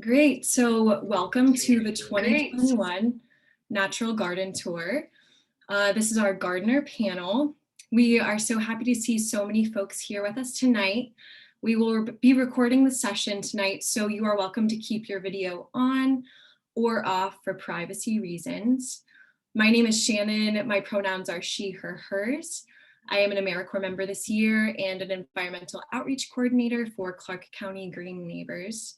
Great, so welcome to the 2021 Natural Garden Tour. This is our gardener panel. We are so happy to see so many folks here with us tonight. We will be recording the session tonight, so you are welcome to keep your video on or off for privacy reasons. My name is Shannon. My pronouns are she, her, hers. I am an AmeriCorps member this year and an environmental outreach coordinator for Clark County Green Neighbors.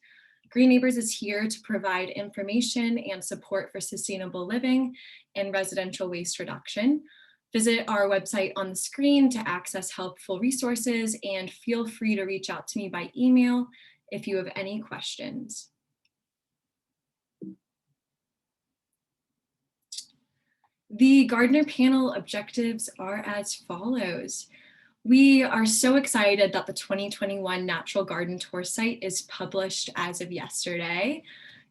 Green Neighbors is here to provide information and support for sustainable living and residential waste reduction. Visit our website on the screen to access helpful resources, and feel free to reach out to me by email if you have any questions. The gardener panel objectives are as follows. We are so excited that the 2021 Natural Garden Tour site is published as of yesterday.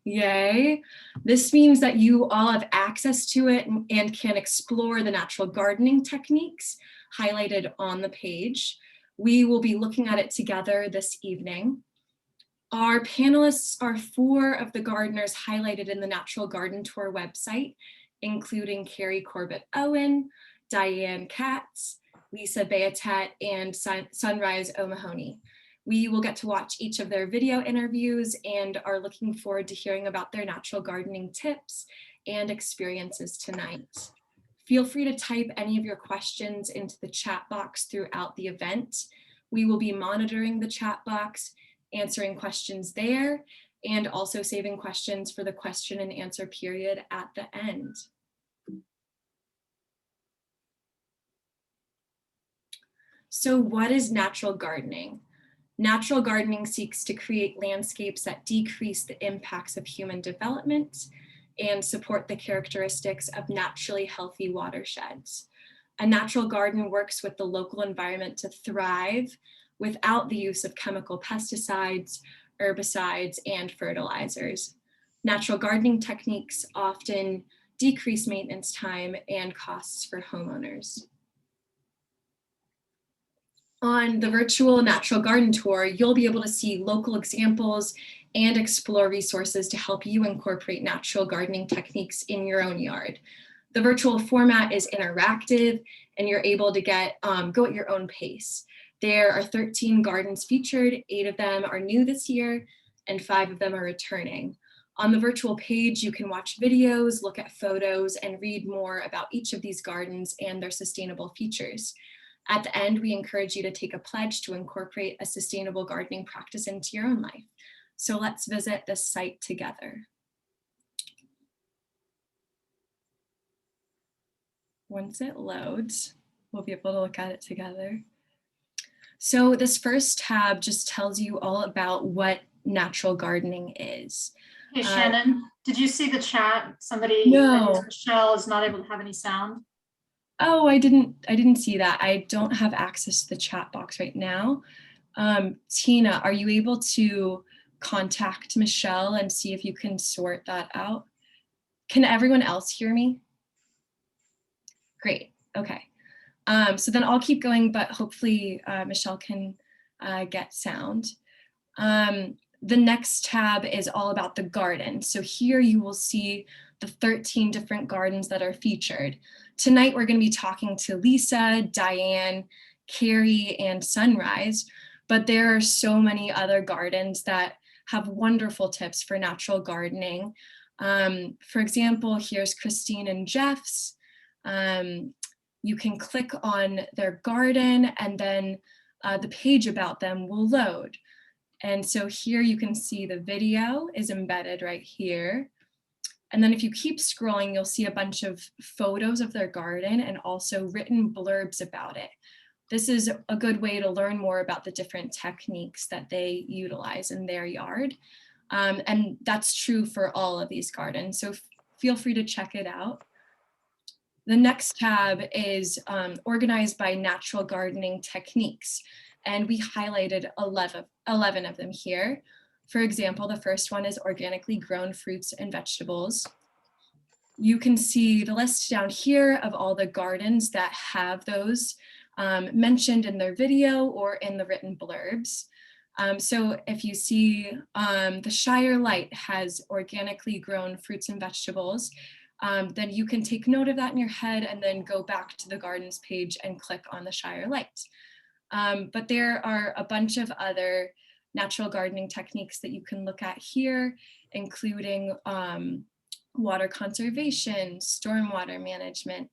Yay. This means that you all have access to it and can explore the natural gardening techniques highlighted on the page. We will be looking at it together this evening. Our panelists are 4 of the gardeners highlighted in the Natural Garden Tour website, including Carrie Corbett-Owen, Diane Katz, Lisa Beatet, and Sunrise O'Mahony. We will get to watch each of their video interviews and are looking forward to hearing about their natural gardening tips and experiences tonight. Feel free to type any of your questions into the chat box throughout the event. We will be monitoring the chat box, answering questions there, and also saving questions for the question and answer period at the end. So what is natural gardening? Natural gardening seeks to create landscapes that decrease the impacts of human development and support the characteristics of naturally healthy watersheds. A natural garden works with the local environment to thrive without the use of chemical pesticides, herbicides, and fertilizers. Natural gardening techniques often decrease maintenance time and costs for homeowners. On the virtual Natural Garden Tour, you'll be able to see local examples and explore resources to help you incorporate natural gardening techniques in your own yard. The virtual format is interactive, and you're able to go at your own pace. There are 13 gardens featured, 8 of them are new this year, and 5 of them are returning. On the virtual page, you can watch videos, look at photos, and read more about each of these gardens and their sustainable features. At the end, we encourage you to take a pledge to incorporate a sustainable gardening practice into your own life. So let's visit this site together. Once it loads, we'll be able to look at it together. So this first tab just tells you all about what natural gardening is. Hey, Shannon, did you see the chat? Somebody, no. Michelle is not able to have any sound. Oh, I didn't see that. I don't have access to the chat box right now. Tina, are you able to contact Michelle and see if you can sort that out? Can everyone else hear me? Great, okay. So then I'll keep going, but hopefully Michelle can get sound. The next tab is all about the garden. So here you will see the 13 different gardens that are featured. Tonight, we're going to be talking to Lisa, Diane, Carrie, and Sunrise, but there are so many other gardens that have wonderful tips for natural gardening. For example, here's Christine and Jeff's. You can click on their garden and then the page about them will load. And so here you can see the video is embedded right here. And then if you keep scrolling, you'll see a bunch of photos of their garden and also written blurbs about it. This is a good way to learn more about the different techniques that they utilize in their yard. And that's true for all of these gardens, so feel free to check it out. The next tab is organized by natural gardening techniques, and we highlighted 11 of them here. For example, the first one is organically grown fruits and vegetables. You can see the list down here of all the gardens that have those mentioned in their video or in the written blurbs. So if you see the Shire Light has organically grown fruits and vegetables, then you can take note of that in your head and then go back to the gardens page and click on the Shire Light. But there are a bunch of other natural gardening techniques that you can look at here, including water conservation, stormwater management,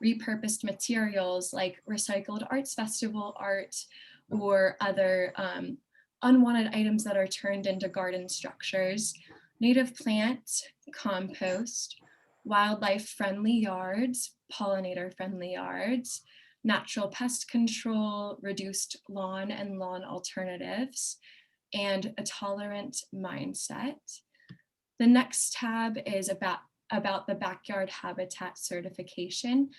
repurposed materials like recycled arts festival art, or other unwanted items that are turned into garden structures, native plant, compost, wildlife-friendly yards, pollinator-friendly yards, natural pest control, reduced lawn and lawn alternatives, and a tolerant mindset. The next tab is about the backyard habitat certification.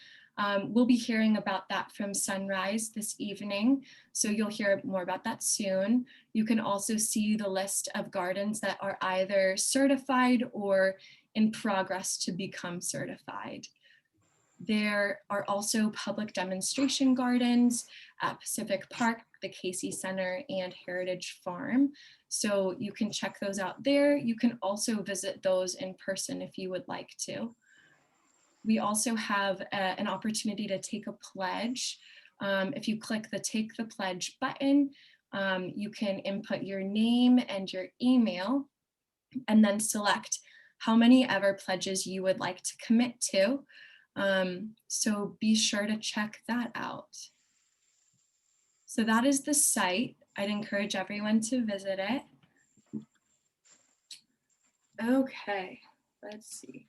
We'll be hearing about that from Sunrise this evening, so you'll hear more about that soon. You can also see the list of gardens that are either certified or in progress to become certified. There are also public demonstration gardens at Pacific Park, the Casey Center, and Heritage Farm. So you can check those out there. You can also visit those in person if you would like to. We also have an opportunity to take a pledge. If you click the Take the Pledge button, you can input your name and your email and then select how many ever pledges you would like to commit to. So be sure to check that out. So that is the site. I'd encourage everyone to visit it. Okay, let's see.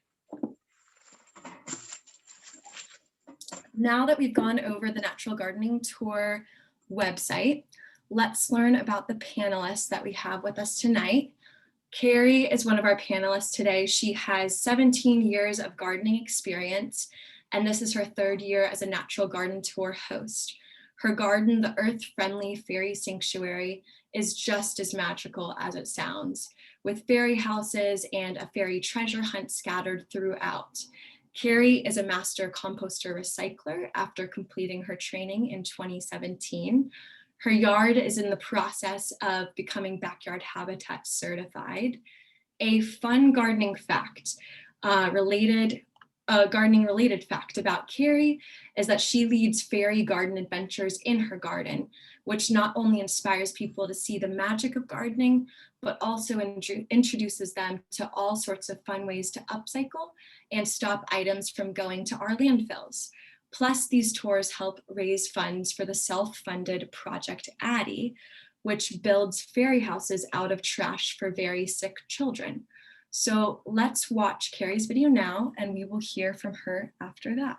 Now that we've gone over the Natural Gardening Tour website, let's learn about the panelists that we have with us tonight. Carrie is one of our panelists today. She has 17 years of gardening experience, and this is her 3rd year as a Natural Garden Tour host. Her garden, the Earth-Friendly Fairy Sanctuary, is just as magical as it sounds, with fairy houses and a fairy treasure hunt scattered throughout. Carrie is a master composter recycler after completing her training in 2017. Her yard is in the process of becoming backyard habitat certified. A fun gardening fact, gardening related fact about Carrie is that she leads fairy garden adventures in her garden, which not only inspires people to see the magic of gardening, but also introduces them to all sorts of fun ways to upcycle and stop items from going to our landfills. Plus, these tours help raise funds for the self-funded Project Addie, which builds fairy houses out of trash for very sick children. So let's watch Carrie's video now, and we will hear from her after that.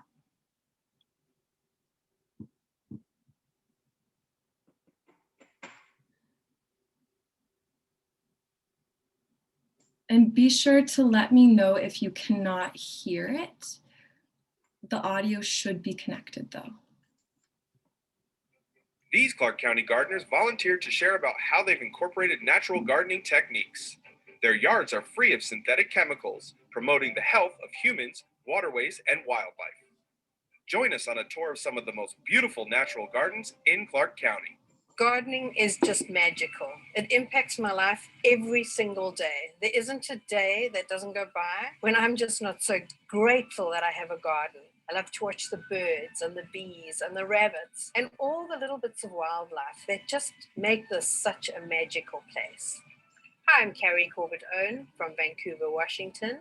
And be sure to let me know if you cannot hear it. The audio should be connected though. These Clark County gardeners volunteered to share about how they've incorporated natural gardening techniques. Their yards are free of synthetic chemicals, promoting the health of humans, waterways, and wildlife. Join us on a tour of some of the most beautiful natural gardens in Clark County. Gardening is just magical. It impacts my life every single day. There isn't a day that doesn't go by when I'm just not so grateful that I have a garden. I love to watch the birds and the bees and the rabbits and all the little bits of wildlife that just make this such a magical place. Hi, I'm Carrie Corbett-Owen from Vancouver, Washington.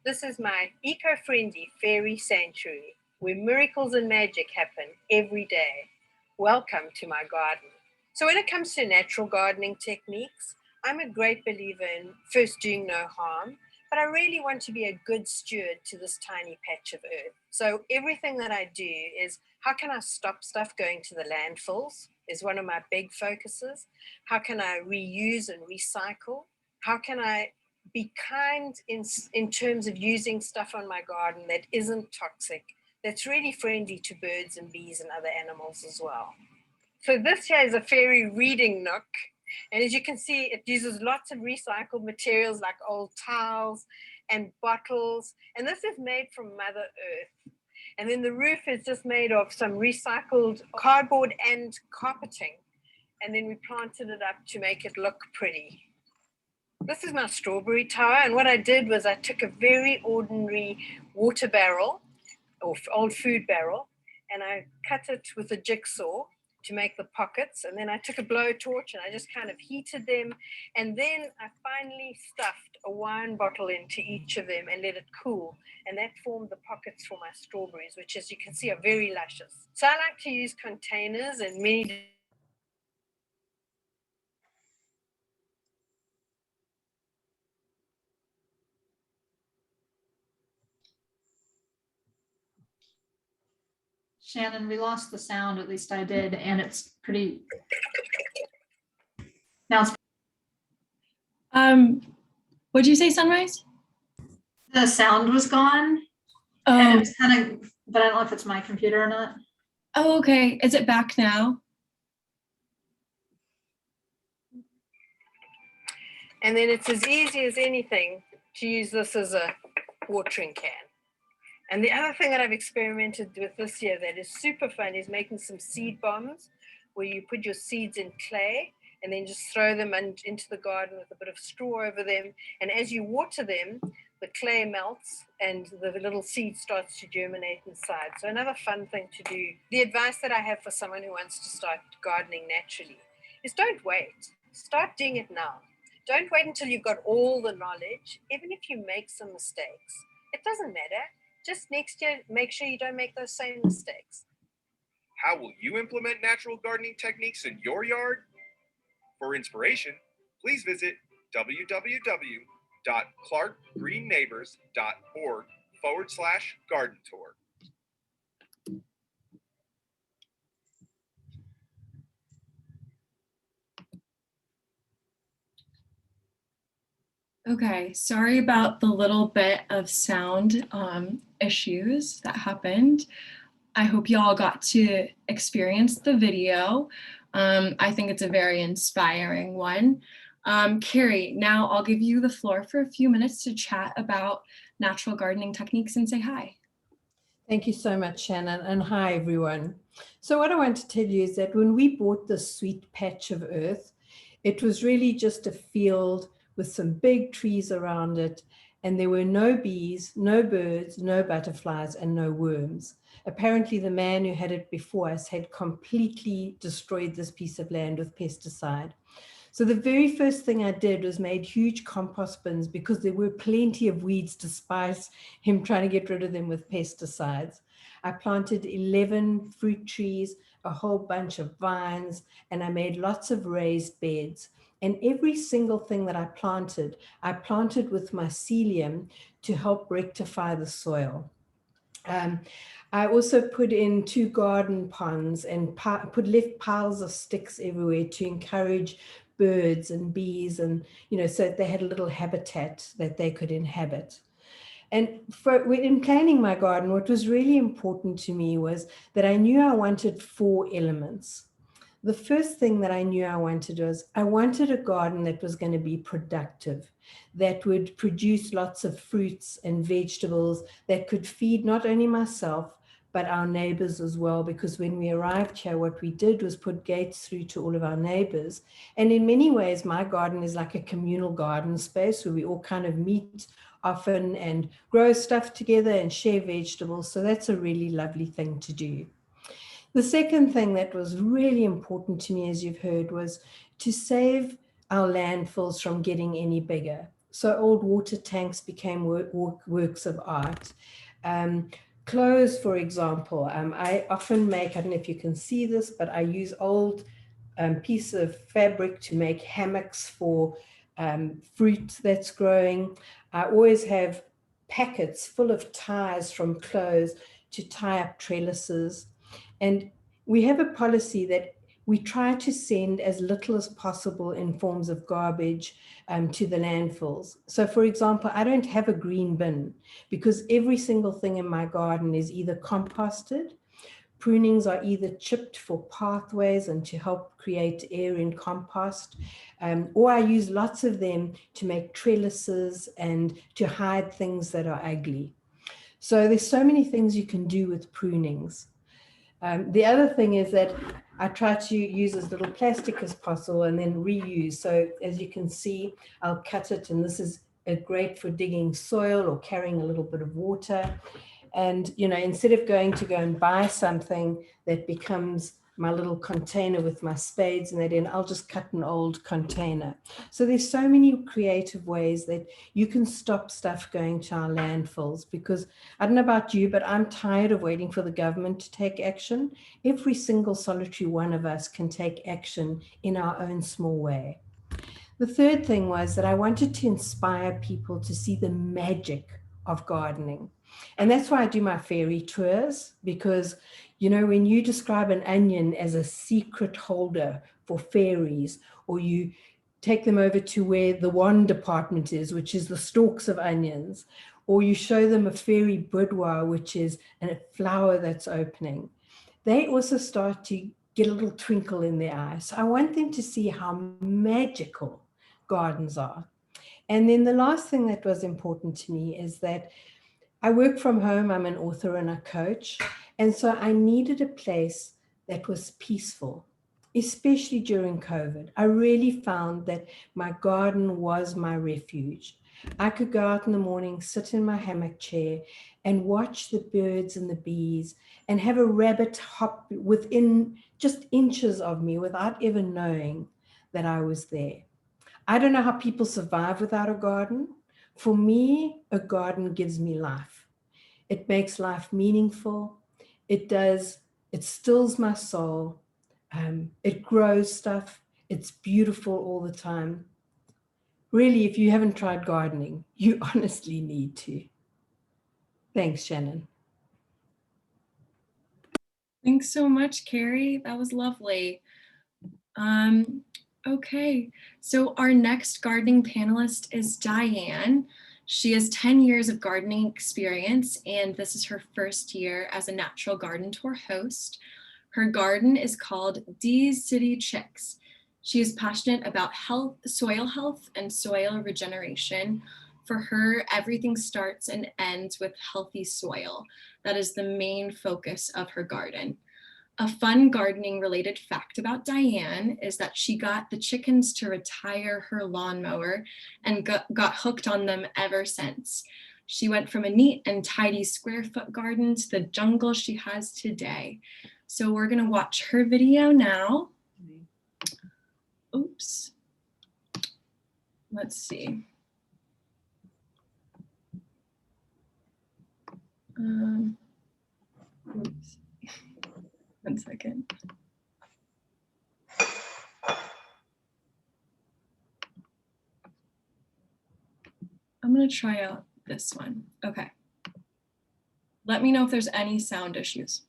This is my eco-friendly fairy sanctuary where miracles and magic happen every day. Welcome to my garden. So when it comes to natural gardening techniques, I'm a great believer in first doing no harm, but I really want to be a good steward to this tiny patch of earth. So everything that I do is, how can I stop stuff going to the landfills is one of my big focuses. How can I reuse and recycle? How can I be kind in terms of using stuff on my garden that isn't toxic, that's really friendly to birds and bees and other animals as well. So this here is a fairy reading nook. And as you can see, it uses lots of recycled materials like old towels and bottles. And this is made from Mother Earth. And then the roof is just made of some recycled cardboard and carpeting. And then we planted it up to make it look pretty. This is my strawberry tower. And what I did was I took a very ordinary water barrel or old food barrel, and I cut it with a jigsaw to make the pockets. And then I took a blowtorch and I just kind of heated them. And then I finally stuffed a wine bottle into each of them and let it cool. And that formed the pockets for my strawberries, which, as you can see, are very luscious. So I like to use containers and many. Shannon, we lost the sound, at least I did, and it's pretty. Now it's, What'd you say, Sunrise? the sound was gone, and it was kind of, but I don't know if it's my computer or not. Oh, okay. Is it back now? And then it's as easy as anything to use this as a watering can. And the other thing that I've experimented with this year that is super fun is making some seed bombs where you put your seeds in clay and then just throw them into the garden with a bit of straw over them. And as you water them, the clay melts and the little seed starts to germinate inside. So another fun thing to do. The advice that I have for someone who wants to start gardening naturally is don't wait. Start doing it now. Don't wait until you've got all the knowledge. Even if you make some mistakes, it doesn't matter. Just next year, make sure you don't make those same mistakes. How will you implement natural gardening techniques in your yard? For inspiration, please visit www.clarkgreenneighbors.org/garden tour. Okay, sorry about the little bit of sound issues that happened. I hope you all got to experience the video. I think it's a very inspiring one. Carrie, now I'll give you the floor for a few minutes to chat about natural gardening techniques and say hi. Thank you so much, Shannon, and hi, everyone. So what I want to tell you is that when we bought this sweet patch of earth, it was really just a field with some big trees around it, and there were no bees, no birds, no butterflies, and no worms. Apparently, the man who had it before us had completely destroyed this piece of land with pesticide. So the very first thing I did was made huge compost bins because there were plenty of weeds despite him trying to get rid of them with pesticides. I planted 11 fruit trees, a whole bunch of vines, and I made lots of raised beds. And every single thing that I planted with mycelium to help rectify the soil. I also put in 2 garden ponds and left piles of sticks everywhere to encourage birds and bees, and so that they had a little habitat that they could inhabit. And in planning my garden, what was really important to me was that I knew I wanted 4 elements. The first thing that I knew I wanted was I wanted a garden that was going to be productive, that would produce lots of fruits and vegetables that could feed not only myself, but our neighbors as well, because when we arrived here, what we did was put gates through to all of our neighbors. And in many ways, my garden is like a communal garden space where we all kind of meet often and grow stuff together and share vegetables. So that's a really lovely thing to do. The second thing that was really important to me, as you've heard, was to save our landfills from getting any bigger. So old water tanks became works of art. Clothes, for example, I often make, I don't know if you can see this, but I use old piece of fabric to make hammocks for fruit that's growing. I always have packets full of ties from clothes to tie up trellises. And we have a policy that we try to send as little as possible in forms of garbage to the landfills. So for example, I don't have a green bin because every single thing in my garden is either composted, prunings are either chipped for pathways and to help create air in compost, or I use lots of them to make trellises and to hide things that are ugly. So there's so many things you can do with prunings. The other thing is that I try to use as little plastic as possible and then reuse. So as you can see, I'll cut it, and this is great for digging soil or carrying a little bit of water. And, you know, instead of going to go and buy something that becomes my little container with my spades and that in, I'll just cut an old container. So there's so many creative ways that you can stop stuff going to our landfills, because I don't know about you, but I'm tired of waiting for the government to take action. Every single solitary one of us can take action in our own small way. The third thing was that I wanted to inspire people to see the magic of gardening. And that's why I do my fairy tours, because, you know, when you describe an onion as a secret holder for fairies, or you take them over to where the wand department is, which is the stalks of onions, or you show them a fairy boudoir, which is a flower that's opening, they also start to get a little twinkle in their eyes. So I want them to see how magical gardens are. And then the last thing that was important to me is that I work from home. I'm an author and a coach. And so I needed a place that was peaceful, especially during COVID. I really found that my garden was my refuge. I could go out in the morning, sit in my hammock chair and watch the birds and the bees and have a rabbit hop within just inches of me without ever knowing that I was there. I don't know how people survive without a garden. For me, a garden gives me life. It makes life meaningful. It stills my soul. It grows stuff. It's beautiful all the time. Really, if you haven't tried gardening, you honestly need to. Thanks, Shannon. Thanks so much, Carrie. That was lovely. Okay, so our next gardening panelist is Diane. She has 10 years of gardening experience, and this is her first year as a Natural Garden Tour host. Her garden is called D's City Chicks. She is passionate about soil health, and soil regeneration. For her, everything starts and ends with healthy soil. That is the main focus of her garden. A fun gardening related fact about Diane is that she got the chickens to retire her lawnmower and got hooked on them ever since. She went from a neat and tidy square foot garden to the jungle she has today. So we're gonna watch her video now. Oops. Let's see. Oops. 1 second. I'm gonna try out this one. Okay. Let me know if there's any sound issues.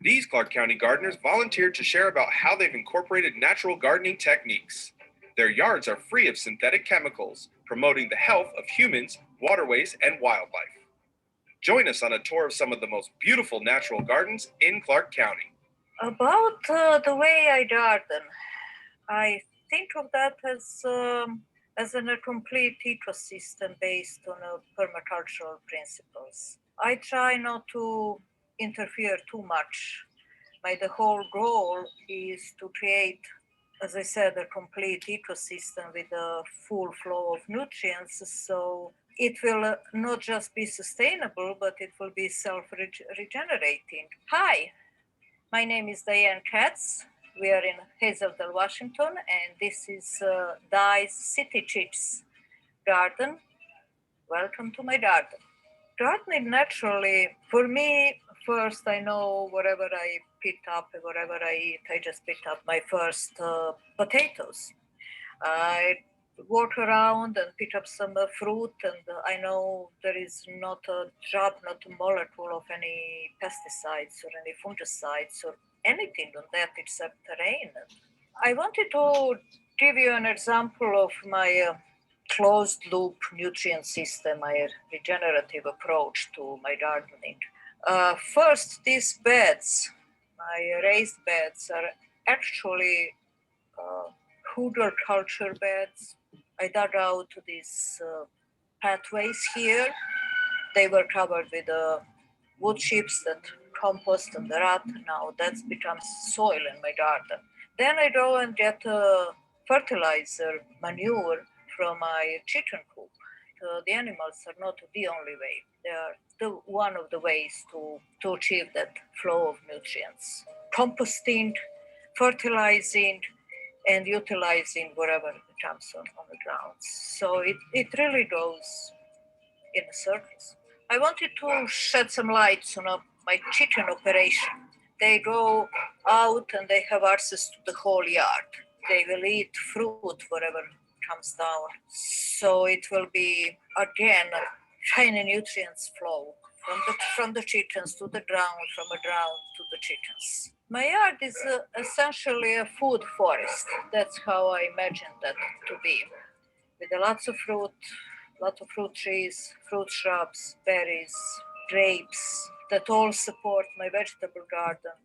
These Clark County gardeners volunteered to share about how they've incorporated natural gardening techniques. Their yards are free of synthetic chemicals, promoting the health of humans, waterways, and wildlife. Join us on a tour of some of the most beautiful natural gardens in Clark County. About the way I garden, I think of that as a complete ecosystem based on permacultural principles. I try not to interfere too much. The whole goal is to create, as I said, a complete ecosystem with a full flow of nutrients. So it will not just be sustainable, but it will be self-regenerating. Hi, my name is Diane Katz. We are in Hazeldale, Washington, and this is Di's City Chicks garden. Welcome to my garden. Gardening naturally, for me, first I know whatever I picked up, whatever I eat, I just picked up my first potatoes. I walk around and pick up some fruit, and I know there is not a drop, not a molecule of any pesticides or any fungicides or anything on that except rain. I wanted to give you an example of my closed loop nutrient system, my regenerative approach to my gardening. First, these beds, my raised beds, are actually Hooder culture beds. I dug out these pathways here, they were covered with wood chips, that compost and the rat. Now that's becomes soil in my garden. Then I go and get fertilizer, manure from my chicken coop. The animals are not the only way. They are one of the ways to achieve that flow of nutrients. Composting, fertilizing, and utilizing whatever comes on the ground. So it really goes in circles. I wanted to shed some lights on my chicken operation. They go out and they have access to the whole yard. They will eat fruit, whatever comes down. So it will be, again, tiny nutrients flow from the chickens to the ground, from the ground to the chickens. My yard is essentially a food forest. That's how I imagine that to be, with lots of fruit trees, fruit shrubs, berries, grapes, that all support my vegetable garden.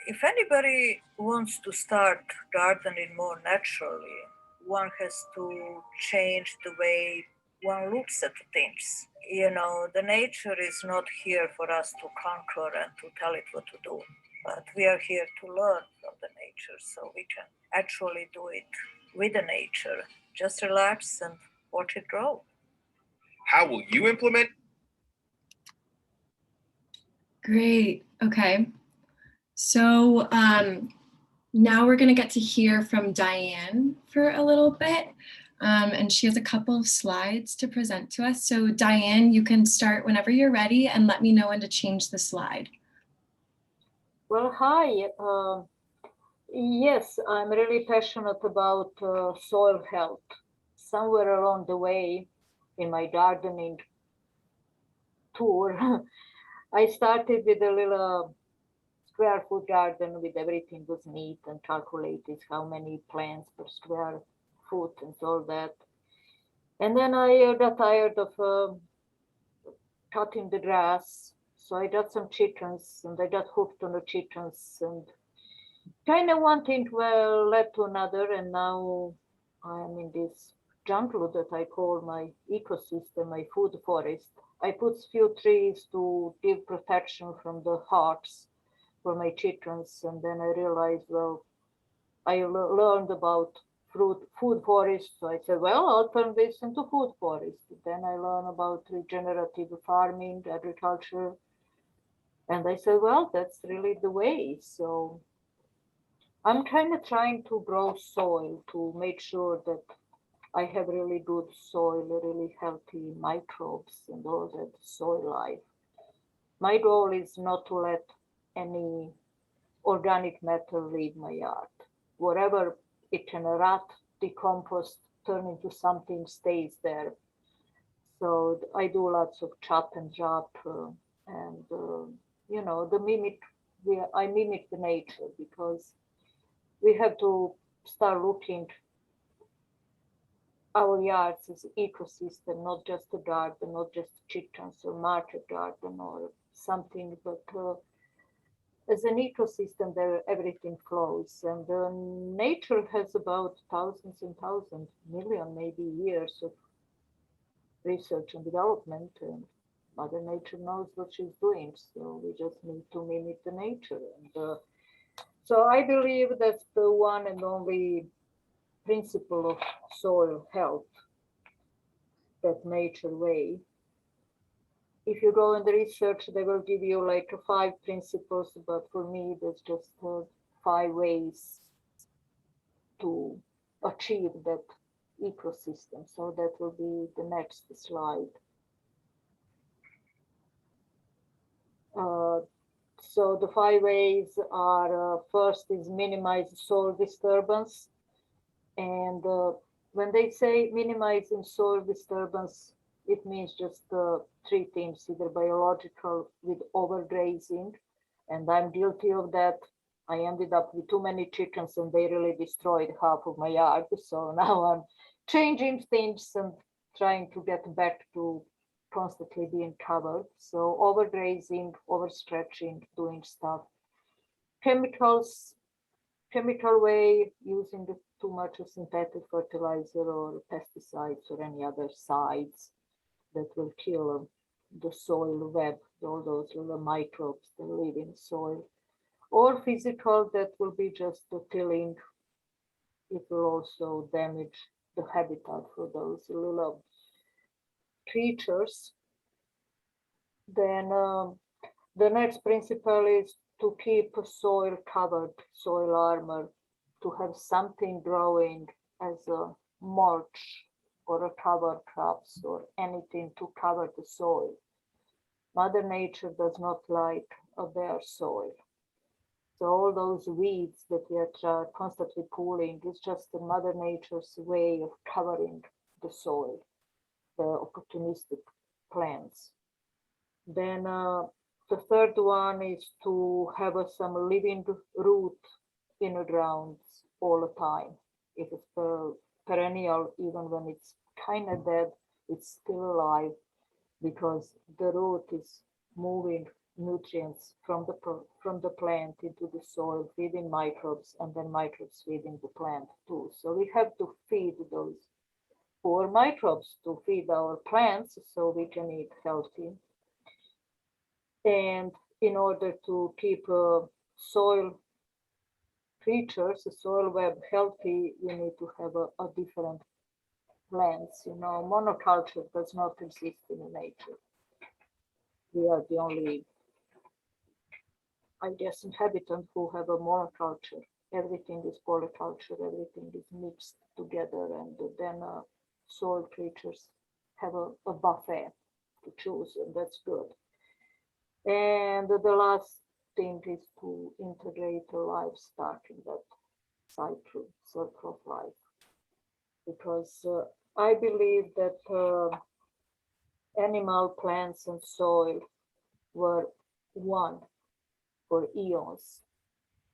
If anybody wants to start gardening more naturally, one has to change the way one looks at things. You know, the nature is not here for us to conquer and to tell it what to do, but we are here to learn from the nature so we can actually do it with the nature. Just relax and watch it grow. How will you implement? Great. Okay. So now we're going to get to hear from Diane for a little bit. And she has a couple of slides to present to us. So Diane, you can start whenever you're ready and let me know when to change the slide. Well, hi. Yes, I'm really passionate about soil health. Somewhere along the way in my gardening tour, I started with a little square foot garden with everything was neat and calculated how many plants per square foot and all that. And then I got tired of cutting the grass. So I got some chickens and I got hooked on the chickens, and kind of one thing led to another, and now I'm in this jungle that I call my ecosystem, my food forest. I put few trees to give protection from the hawks for my chickens, and then I realized, well, I learned about food forest, so I said, well, I'll turn this into food forest. Then I learned about regenerative farming, agriculture, and I said, well, that's really the way. So I'm kind of trying to grow soil to make sure that I have really good soil, really healthy microbes and all that soil life. My goal is not to let any organic matter leave my yard. Whatever it can rot, decompose, turn into something, stays there. So I do lots of chop and drop, and you know, I mimic the nature, because we have to start looking our yards as ecosystem, not just a garden, not just chickens or market garden or something, but as an ecosystem there everything flows. And nature has about thousands and thousands, million maybe years of research and development, and Mother Nature knows what she's doing, so we just need to mimic the nature. And so I believe that's the one and only principle of soil health, that nature way. If you go in the research, they will give you like 5 principles, but for me, there's just 5 ways to achieve that ecosystem. So that will be the next slide. So the 5 ways are, first is minimize soil disturbance. And when they say minimizing soil disturbance, it means just 3 things, either biological with overgrazing, and I'm guilty of that. I ended up with too many chickens and they really destroyed half of my yard. So now I'm changing things and trying to get back to constantly being covered. So overgrazing, overstretching, doing stuff. Chemicals, chemical way, using too much of synthetic fertilizer or pesticides or any other sides that will kill the soil web, all those little microbes that live in soil, or physical that will be just the tilling. It will also damage the habitat for those little creatures. Then the next principle is to keep soil covered, soil armor, to have something growing as a mulch or a cover crops or anything to cover the soil. Mother Nature does not like a bare soil. So all those weeds that we are constantly pulling is just the Mother Nature's way of covering the soil, the opportunistic plants. Then the third one is to have some living root in the ground all the time. If it's perennial, even when it's kind of dead, it's still alive because the root is moving nutrients from the plant into the soil, feeding microbes, and then microbes feeding the plant too. So we have to feed those poor microbes to feed our plants so we can eat healthy. And in order to keep soil creatures, the soil web healthy, we need to have a different plants. Monoculture does not exist in nature. We are the only, I guess, inhabitant who have a monoculture. Everything is polyculture, everything is mixed together, and then soil creatures have a buffet to choose, and that's good. And the last thing is to integrate the livestock in that circle of life. Because I believe that animal, plants, and soil were one for eons.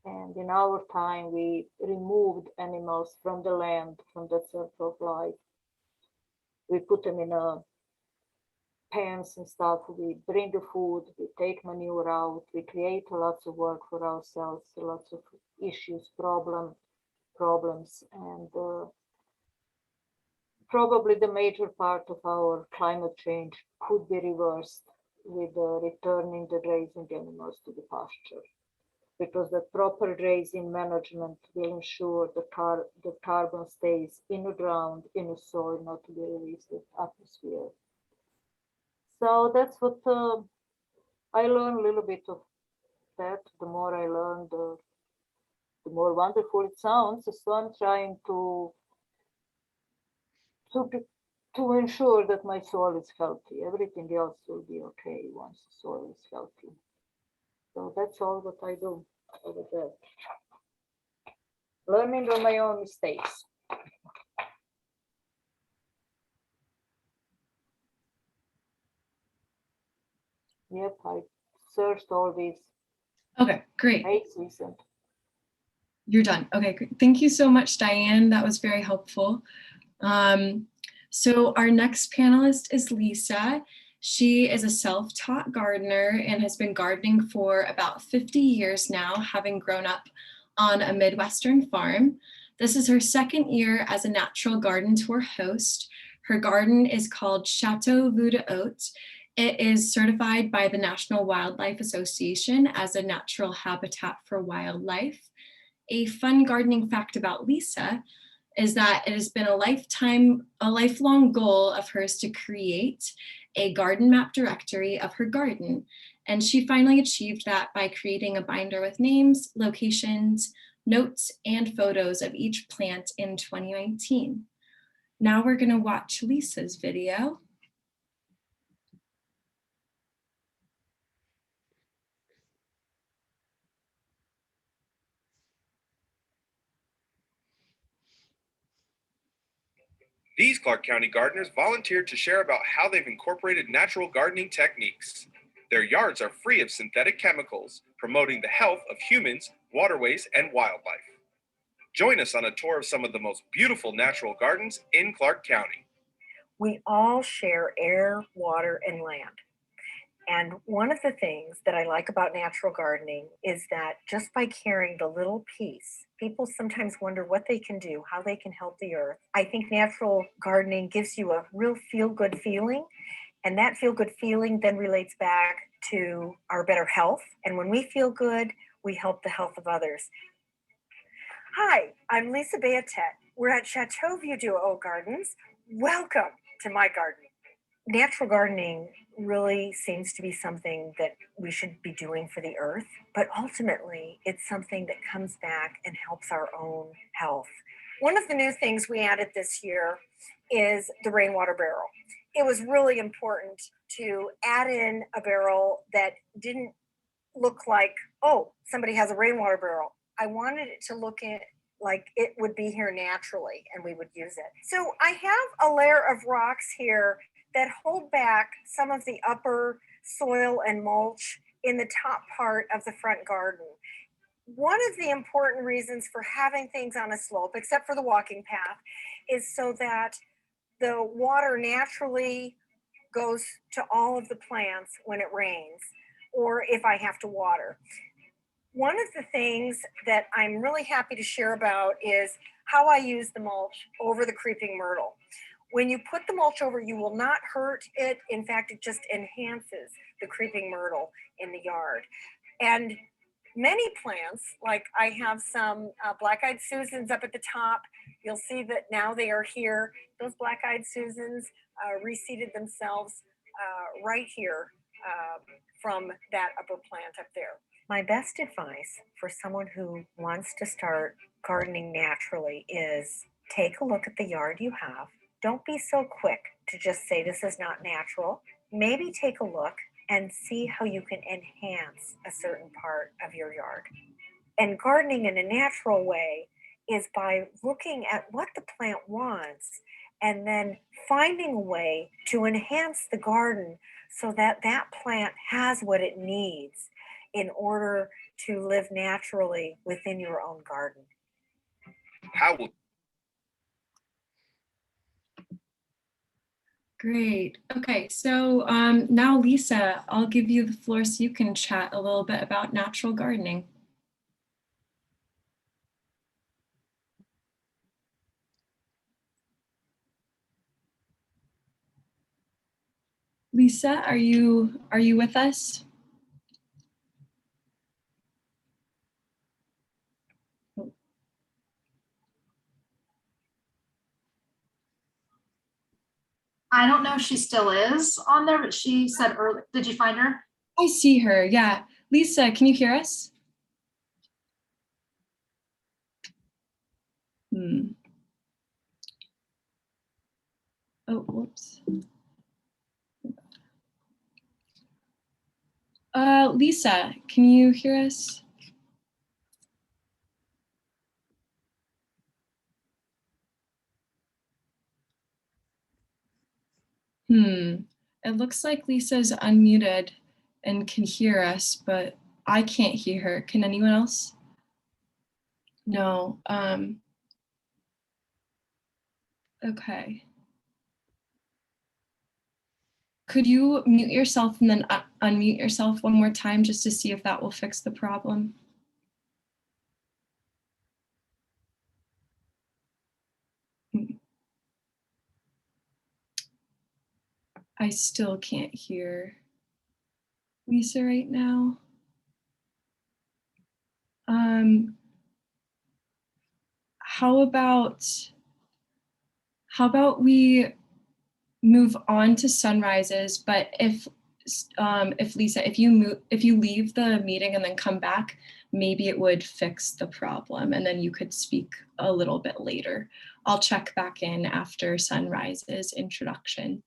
And in our time, we removed animals from the land, from that circle of life. We put them in pens and stuff. We bring the food, we take manure out, we create lots of work for ourselves, lots of issues, problems, and probably the major part of our climate change could be reversed with returning the grazing animals to the pasture, because the proper grazing management will ensure the carbon stays in the ground, in the soil, not to be released in the atmosphere. So that's what I learned a little bit of that. The more I learn, the more wonderful it sounds. So I'm trying to ensure that my soil is healthy. Everything else will be okay once the soil is healthy. So that's all what I do over there. Learning on my own mistakes. Yep, I searched all these Okay, great. places and You're done. Okay, great. Thank you so much, Diane. That was very helpful. So our next panelist is Lisa. She is a self-taught gardener and has been gardening for about 50 years now, having grown up on a Midwestern farm. This is her second year as a natural garden tour host. Her garden is called Chateau Vue de Haute. It is certified by the National Wildlife Association as a natural habitat for wildlife. A fun gardening fact about Lisa is that it has been a lifelong goal of hers to create a garden map directory of her garden. And she finally achieved that by creating a binder with names, locations, notes, and photos of each plant in 2019. Now we're gonna watch Lisa's video. These Clark County gardeners volunteered to share about how they've incorporated natural gardening techniques. Their yards are free of synthetic chemicals, promoting the health of humans, waterways, and wildlife. Join us on a tour of some of the most beautiful natural gardens in Clark County. We all share air, water, and land. And one of the things that I like about natural gardening is that just by carrying the little piece, people sometimes wonder what they can do, how they can help the earth. I think natural gardening gives you a real feel-good feeling. And that feel-good feeling then relates back to our better health. And when we feel good, we help the health of others. Hi, I'm Lisa Beatet. We're at Chateau Vieux du Haut Gardens. Welcome to my garden. Natural gardening really seems to be something that we should be doing for the earth, but ultimately it's something that comes back and helps our own health. One of the new things we added this year is the Rainwater Barrel. It was really important to add in a barrel that didn't look like, oh, somebody has a rainwater barrel. I wanted it to look like it would be here naturally and we would use it. So I have a layer of rocks here that hold back some of the upper soil and mulch in the top part of the front garden. One of the important reasons for having things on a slope, except for the walking path, is so that the water naturally goes to all of the plants when it rains or if I have to water. One of the things that I'm really happy to share about is how I use the mulch over the creeping myrtle. When you put the mulch over, you will not hurt it. In fact, it just enhances the creeping myrtle in the yard. And many plants, like I have some black-eyed Susans up at the top. You'll see that now they are here. Those black-eyed Susans reseeded themselves right here from that upper plant up there. My best advice for someone who wants to start gardening naturally is take a look at the yard you have. Don't be so quick to just say this is not natural. Maybe take a look and see how you can enhance a certain part of your yard. And gardening in a natural way is by looking at what the plant wants and then finding a way to enhance the garden so that that plant has what it needs in order to live naturally within your own garden. How will Great. Okay, so now Lisa, I'll give you the floor so you can chat a little bit about natural gardening. Lisa, are you with us? I don't know if she still is on there, but she said earlier, did you find her? I see her, yeah. Lisa, can you hear us? Oh, whoops. Lisa, can you hear us? It looks like Lisa's unmuted and can hear us, but I can't hear her. Can anyone else? No. Okay. Could you mute yourself and then unmute yourself one more time just to see if that will fix the problem? I still can't hear Lisa right now. How about we move on to sunrises, but if Lisa, if you leave the meeting and then come back, maybe it would fix the problem and then you could speak a little bit later. I'll check back in after sunrises introduction.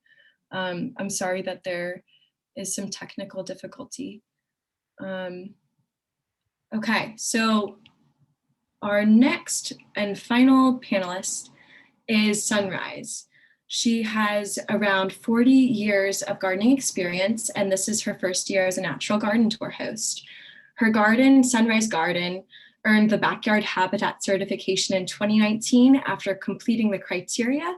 I'm sorry that there is some technical difficulty. Okay, so our next and final panelist is Sunrise. She has around 40 years of gardening experience, and this is her first year as a natural garden tour host. Her garden, Sunrise Garden, earned the Backyard Habitat certification in 2019 after completing the criteria,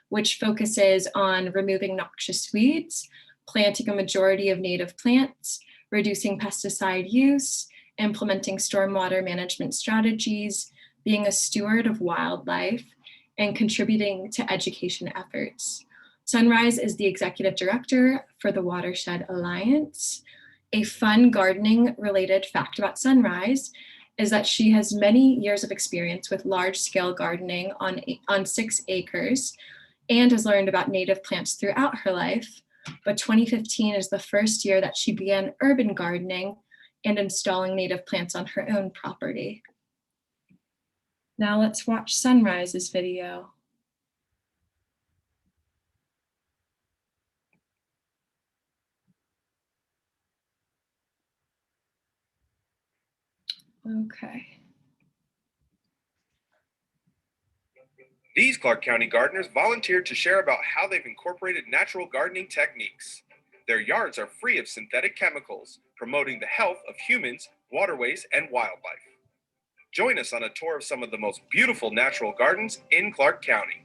which focuses on removing noxious weeds, planting a majority of native plants, reducing pesticide use, implementing stormwater management strategies, being a steward of wildlife, and contributing to education efforts. Sunrise is the executive director for the Watershed Alliance. A fun gardening related fact about Sunrise is that she has many years of experience with large scale gardening on 6 acres and has learned about native plants throughout her life. But 2015 is the first year that she began urban gardening and installing native plants on her own property. Now let's watch Sunrise's video. Okay. These Clark County gardeners volunteered to share about how they've incorporated natural gardening techniques. Their yards are free of synthetic chemicals, promoting the health of humans, waterways, and wildlife. Join us on a tour of some of the most beautiful natural gardens in Clark County.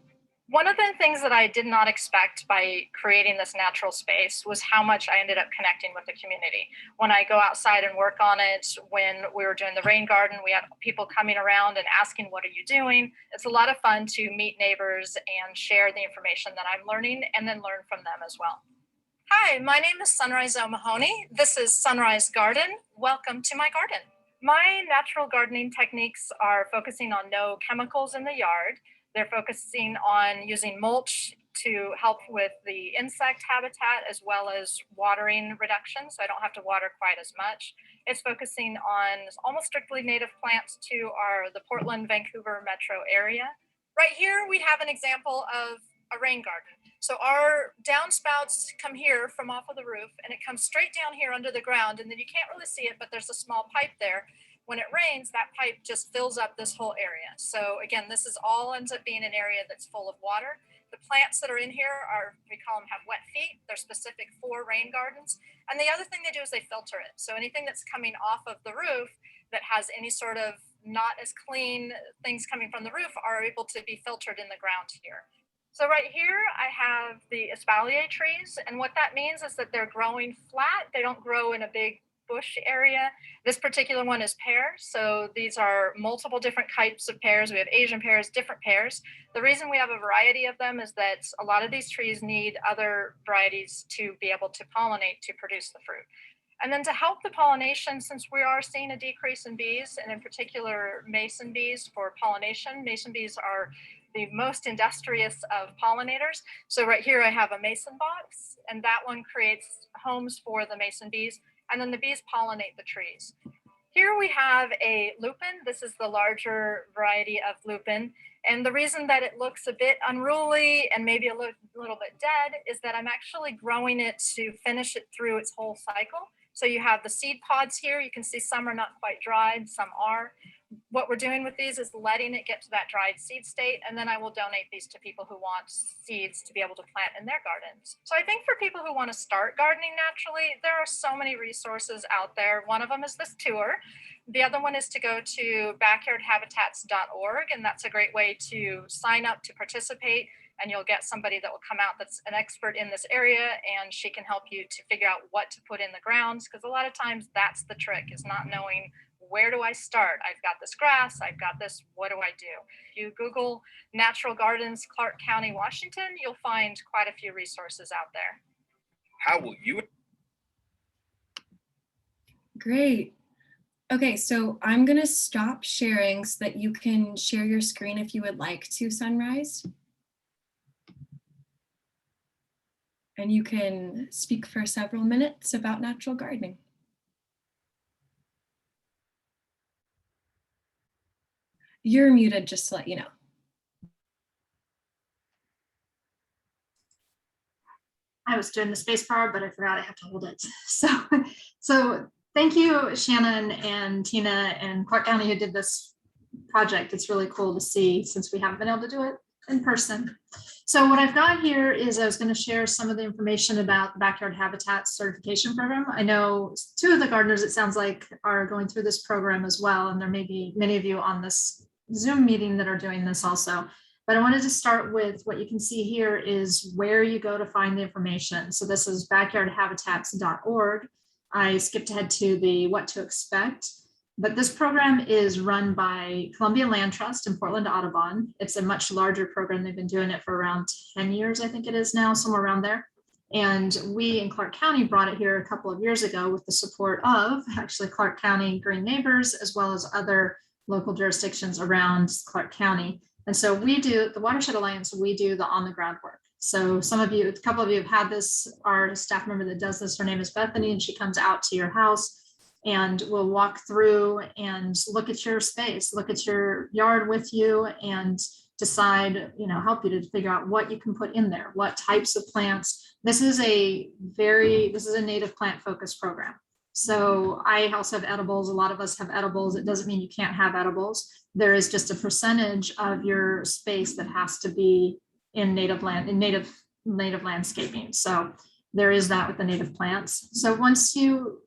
One of the things that I did not expect by creating this natural space was how much I ended up connecting with the community. When I go outside and work on it, when we were doing the rain garden, we had people coming around and asking, what are you doing? It's a lot of fun to meet neighbors and share the information that I'm learning and then learn from them as well. Hi, my name is Sunrise O'Mahony. This is Sunrise Garden. Welcome to my garden. My natural gardening techniques are focusing on no chemicals in the yard. They're focusing on using mulch to help with the insect habitat as well as watering reduction, so I don't have to water quite as much. It's focusing on almost strictly native plants to the Portland, Vancouver metro area. Right here, we have an example of a rain garden. So our downspouts come here from off of the roof, and it comes straight down here under the ground, and then you can't really see it, but there's a small pipe there. When it rains, that pipe just fills up this whole area. So again, this is all ends up being an area that's full of water. The plants that are in here we call them have wet feet. They're specific for rain gardens. And the other thing they do is they filter it. So anything that's coming off of the roof that has any sort of not as clean things coming from the roof are able to be filtered in the ground here. So right here, I have the Espalier trees. And what that means is that they're growing flat. They don't grow in a big bush area. This particular one is pear. So these are multiple different types of pears. We have Asian pears, different pears. The reason we have a variety of them is that a lot of these trees need other varieties to be able to pollinate to produce the fruit. And then to help the pollination, since we are seeing a decrease in bees, and in particular mason bees for pollination, mason bees are the most industrious of pollinators. So right here I have a mason box, and that one creates homes for the mason bees. And then the bees pollinate the trees. Here we have a lupine. This is the larger variety of lupine. And the reason that it looks a bit unruly and maybe a little bit dead is that I'm actually growing it to finish it through its whole cycle. So you have the seed pods here. You can see some are not quite dried, some are. What we're doing with these is letting it get to that dried seed state, and then I will donate these to people who want seeds to be able to plant in their gardens. So I think for people who want to start gardening naturally, there are so many resources out there. One of them is this tour. The other one is to go to backyardhabitats.org, and that's a great way to sign up to participate, and you'll get somebody that will come out that's an expert in this area, and she can help you to figure out what to put in the grounds, because a lot of times that's the trick, is not knowing where do I start? I've got this grass, I've got this, what do I do? If you Google Natural Gardens, Clark County, Washington, you'll find quite a few resources out there. How will you? Great. Okay, so I'm gonna stop sharing so that you can share your screen if you would like to, Sunrise. And you can speak for several minutes about natural gardening. You're muted, just to let you know. I was doing the space bar, but I forgot I have to hold it. So thank you, Shannon and Tina and Clark County who did this project. It's really cool to see since we haven't been able to do it in person. So what I've got here is I was going to share some of the information about the Backyard Habitats certification program. I know 2 of the gardeners, it sounds like, are going through this program as well. And there may be many of you on this Zoom meeting that are doing this also. But I wanted to start with what you can see here is where you go to find the information. So this is backyardhabitats.org. I skipped ahead to the what to expect. But this program is run by Columbia Land Trust in Portland, Audubon. It's a much larger program. They've been doing it for around 10 years, I think it is now, somewhere around there. And we in Clark County brought it here a couple of years ago with the support of actually Clark County Green Neighbors, as well as other local jurisdictions around Clark County. And so we do, the Watershed Alliance, we do the on the ground work. So some of you, a couple of you have had this, our staff member that does this, her name is Bethany, and she comes out to your house and we'll walk through and look at your space, look at your yard with you and decide, help you to figure out what you can put in there, what types of plants. This is a native plant focused program. So I also have edibles. A lot of us have edibles. It doesn't mean you can't have edibles. There is just a percentage of your space that has to be in native land, in native landscaping. So there is that with the native plants. So once you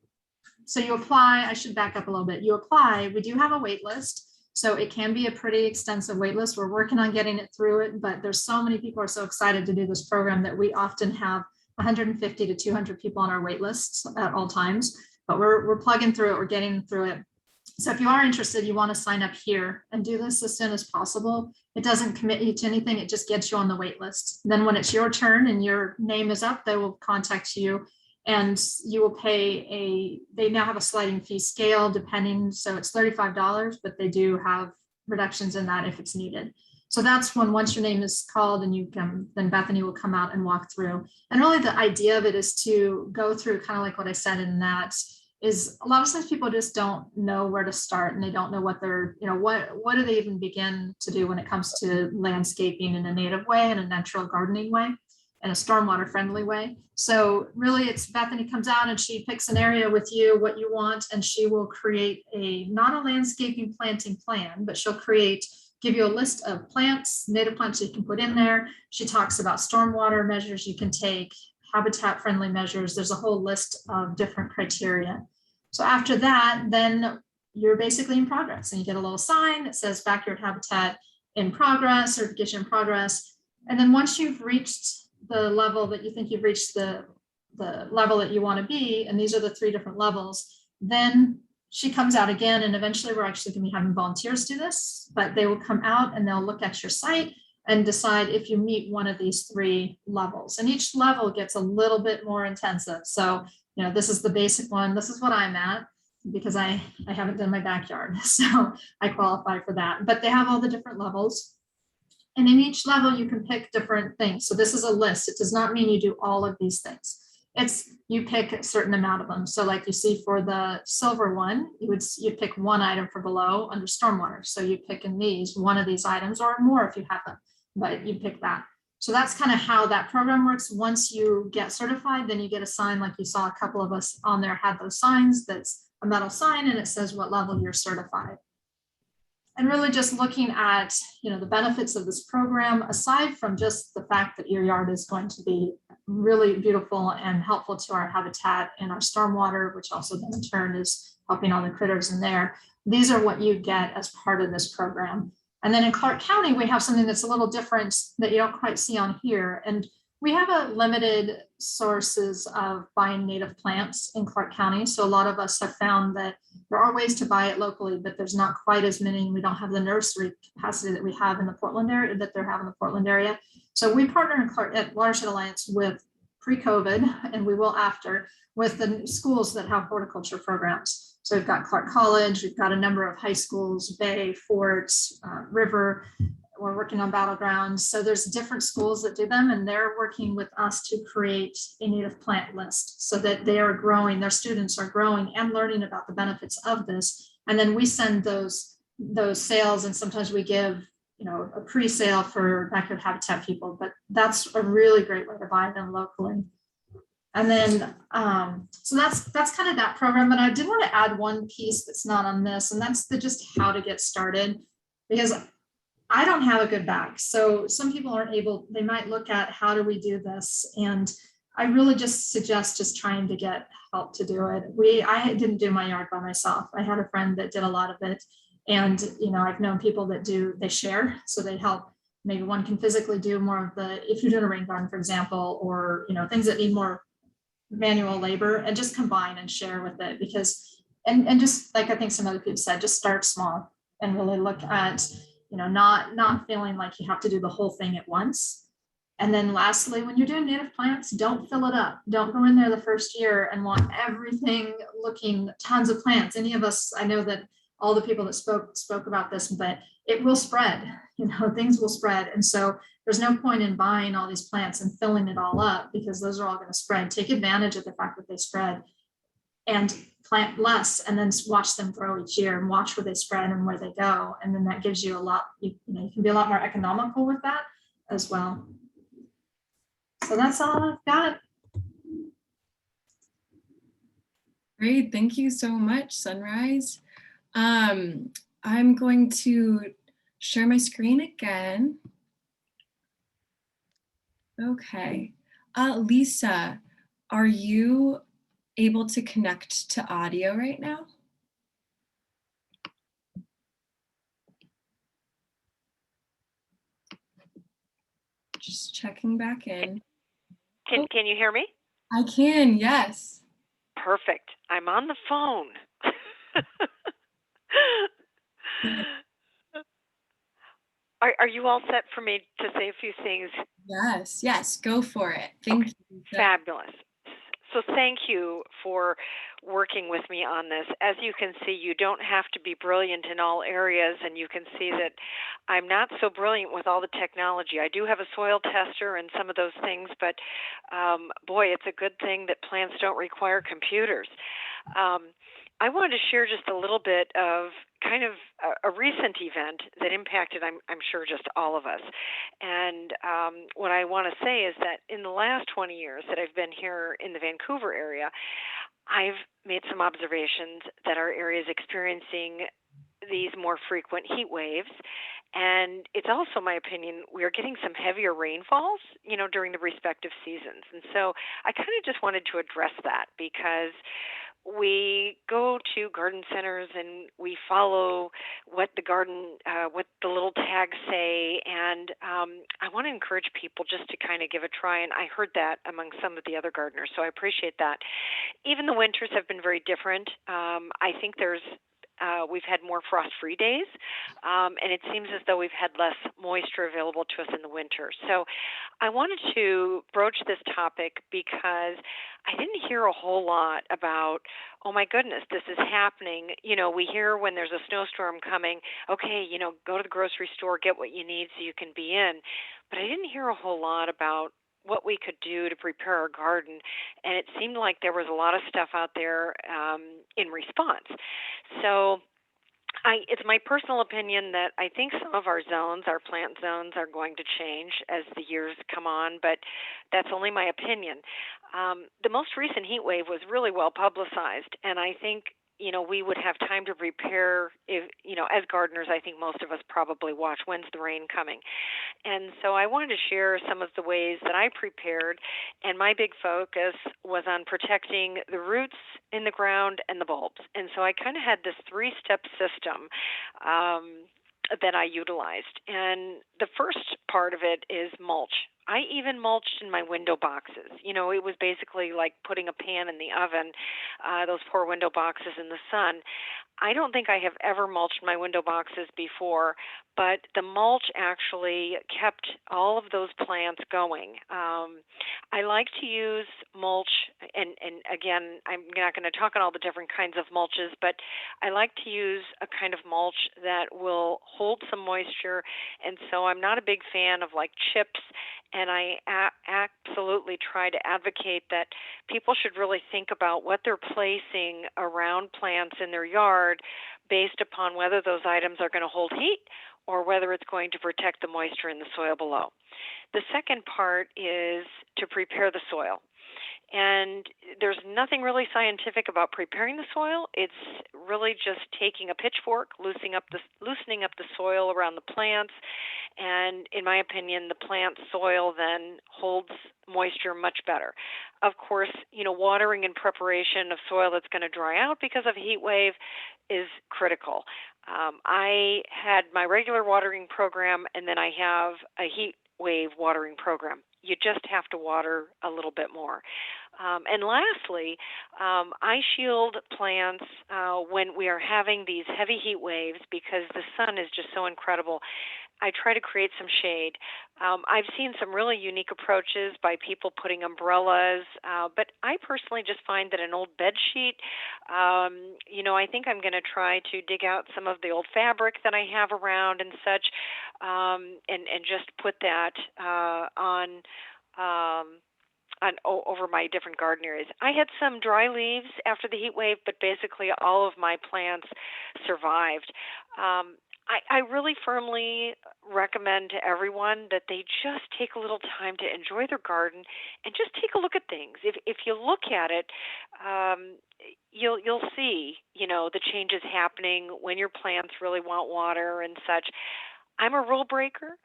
apply, I should back up a little bit. You apply, we do have a wait list. So it can be a pretty extensive wait list. We're working on getting it through it, but there's so many people are so excited to do this program that we often have 150 to 200 people on our wait lists at all times, but we're plugging through it, we're getting through it. So if you are interested, you want to sign up here and do this as soon as possible. It doesn't commit you to anything, it just gets you on the wait list. Then when it's your turn and your name is up, they will contact you and you will pay they now have a sliding fee scale depending, so it's $35, but they do have reductions in that if it's needed. So that's when once your name is called and you can, then Bethany will come out and walk through. And really the idea of it is to go through kind of like what I said in that is a lot of times people just don't know where to start and they don't know what they're, what do they even begin to do when it comes to landscaping in a native way, in a natural gardening way, in a stormwater friendly way. So really it's Bethany comes out and she picks an area with you, what you want, and she will create not a landscaping planting plan, but she'll give you a list of plants, native plants you can put in there. She talks about stormwater measures you can take, habitat friendly measures. There's a whole list of different criteria. So after that, then you're basically in progress and you get a little sign that says backyard habitat in progress, certification in progress. And then once you've reached the level that you think you've reached the level that you want to be, and these are the 3 different levels, then she comes out again, and eventually we're actually going to be having volunteers do this, but they will come out and they'll look at your site and decide if you meet one of these 3 levels. And each level gets a little bit more intensive. So, this is the basic one. This is what I'm at because I haven't done my backyard. So I qualify for that, but they have all the different levels. And in each level, you can pick different things. So this is a list. It does not mean you do all of these things. You pick a certain amount of them. So like you see for the silver one, you'd pick one item for below under stormwater. So you pick in these, one of these items or more if you have them, but you pick that. So that's kind of how that program works. Once you get certified, then you get a sign like you saw a couple of us on there had those signs. That's a metal sign and it says what level you're certified. And really just looking at, the benefits of this program, aside from just the fact that your yard is going to be really beautiful and helpful to our habitat and our stormwater, which also then in turn is helping all the critters in there. These are what you get as part of this program. And then in Clark County, we have something that's a little different that you don't quite see on here. And we have a limited sources of buying native plants in Clark County. So a lot of us have found that there are ways to buy it locally, but there's not quite as many. We don't have the nursery capacity that we have in the Portland area, that they're having in the Portland area. So we partner at Watershed Alliance with pre-COVID, and we will after, with the schools that have horticulture programs. So we've got Clark College, we've got a number of high schools, Bay, Fort, River. We're working on Battlegrounds. So there's different schools that do them, and they're working with us to create a native plant list so that they are growing, their students are growing and learning about the benefits of this. And then we send those sales, and sometimes we give, a pre-sale for backyard habitat people, but that's a really great way to buy them locally. And then, so that's kind of that program. But I did want to add one piece that's not on this, and that's just how to get started, because I don't have a good back. So some people aren't able, they might look at how do we do this? And I really just suggest just trying to get help to do it. I didn't do my yard by myself. I had a friend that did a lot of it. And, I've known people that they share. So they help. Maybe one can physically do more of if you're doing a rain garden, for example, or, things that need more manual labor, and just combine and share with it, because and just like I think some other people said, just start small and really look at, not feeling like you have to do the whole thing at once. And then lastly, when you're doing native plants, don't fill it up. Don't go in there the first year and want everything looking tons of plants. Any of us, I know that all the people that spoke about this, but it will spread, things will spread. And so there's no point in buying all these plants and filling it all up, because those are all going to spread. Take advantage of the fact that they spread and plant less, and then watch them grow each year and watch where they spread and where they go. And then that gives you a lot, you can be a lot more economical with that as well. So that's all I've got. Great, thank you so much, Sunrise. I'm going to share my screen again. Okay, Lisa, are you able to connect to audio right now? Just checking back in. Can you hear me? I can, yes. Perfect. I'm on the phone. Are you all set for me to say a few things? Yes, go for it. Thank you. Fabulous. So thank you for working with me on this. As you can see, you don't have to be brilliant in all areas, and you can see that I'm not so brilliant with all the technology. I do have a soil tester and some of those things, but boy, it's a good thing that plants don't require computers. I wanted to share just a little bit of kind of a recent event that impacted, I'm sure, just all of us. And what I want to say is that in the last 20 years that I've been here in the Vancouver area, I've made some observations that our area is experiencing these more frequent heat waves. And it's also my opinion, we are getting some heavier rainfalls, during the respective seasons. And so I kind of just wanted to address that, because we go to garden centers and we follow what what the little tags say. And I want to encourage people just to kind of give a try. And I heard that among some of the other gardeners, so I appreciate that. Even the winters have been very different. I think we've had more frost-free days, and it seems as though we've had less moisture available to us in the winter. So I wanted to broach this topic because I didn't hear a whole lot about, oh my goodness, this is happening. We hear when there's a snowstorm coming, okay, go to the grocery store, get what you need so you can be in. But I didn't hear a whole lot about what we could do to prepare our garden, and it seemed like there was a lot of stuff out there in response. So it's my personal opinion that I think some of our plant zones, are going to change as the years come on, but that's only my opinion. The most recent heat wave was really well publicized, and I think we would have time to prepare. If as gardeners, I think most of us probably watch when's the rain coming. And so I wanted to share some of the ways that I prepared, and my big focus was on protecting the roots in the ground and the bulbs. And so I kind of had this 3-step system that I utilized. And the first part of it is mulch. I even mulched in my window boxes. It was basically like putting a pan in the oven, those poor window boxes in the sun. I don't think I have ever mulched my window boxes before, but the mulch actually kept all of those plants going. I like to use mulch, and again, I'm not going to talk on all the different kinds of mulches, but I like to use a kind of mulch that will hold some moisture, and so I'm not a big fan of like chips, and I absolutely try to advocate that people should really think about what they're placing around plants in their yard based upon whether those items are going to hold heat or whether it's going to protect the moisture in the soil below. The second part is to prepare the soil. And there's nothing really scientific about preparing the soil. It's really just taking a pitchfork, loosening up the soil around the plants, and in my opinion, the plant soil then holds moisture much better. Of course, watering in preparation of soil that's going to dry out because of a heat wave is critical. I had my regular watering program, and then I have a heat wave watering program. You just have to water a little bit more. And lastly, I shield plants when we are having these heavy heat waves because the sun is just so incredible. I try to create some shade. I've seen some really unique approaches by people putting umbrellas, but I personally just find that an old bed sheet, I think I'm going to try to dig out some of the old fabric that I have around and such, and just put that on over my different garden areas. I had some dry leaves after the heat wave, but basically all of my plants survived. I really firmly recommend to everyone that they just take a little time to enjoy their garden and just take a look at things. If you look at it, you'll see, the changes happening when your plants really want water and such. I'm a rule breaker,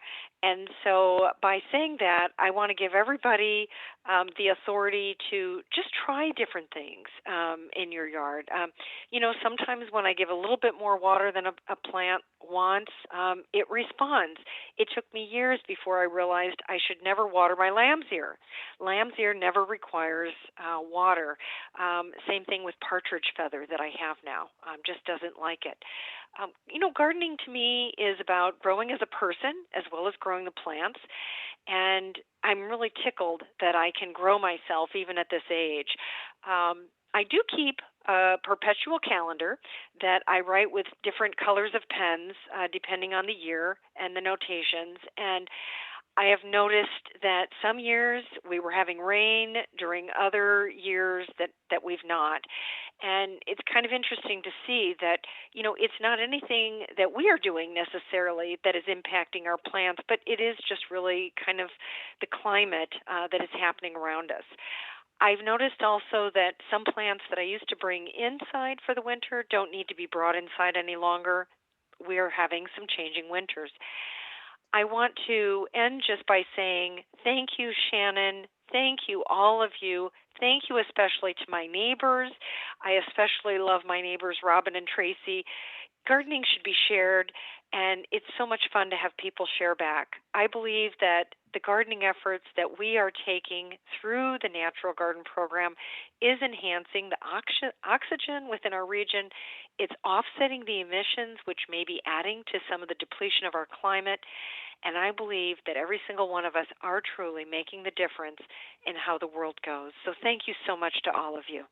and so by saying that, I want to give everybody the authority to just try different things in your yard. Sometimes when I give a little bit more water than a plant wants, it responds. It took me years before I realized I should never water my lamb's ear. Lamb's ear never requires water. Same thing with partridge feather that I have now, just doesn't like it. Gardening to me is about growing as a person as well as growing the plants. And I'm really tickled that I can grow myself even at this age. I do keep a perpetual calendar that I write with different colors of pens depending on the year and the notations. And I have noticed that some years we were having rain during other years that we've not. And it's kind of interesting to see that, it's not anything that we are doing necessarily that is impacting our plants, but it is just really kind of the climate that is happening around us. I've noticed also that some plants that I used to bring inside for the winter don't need to be brought inside any longer. We are having some changing winters. I want to end just by saying thank you, Shannon. Thank you, all of you. Thank you especially to my neighbors. I especially love my neighbors, Robin and Tracy. Gardening should be shared, and it's so much fun to have people share back. I believe that the gardening efforts that we are taking through the Natural Garden Program is enhancing the oxygen within our region. It's offsetting the emissions, which may be adding to some of the depletion of our climate. And I believe that every single one of us are truly making the difference in how the world goes. So thank you so much to all of you.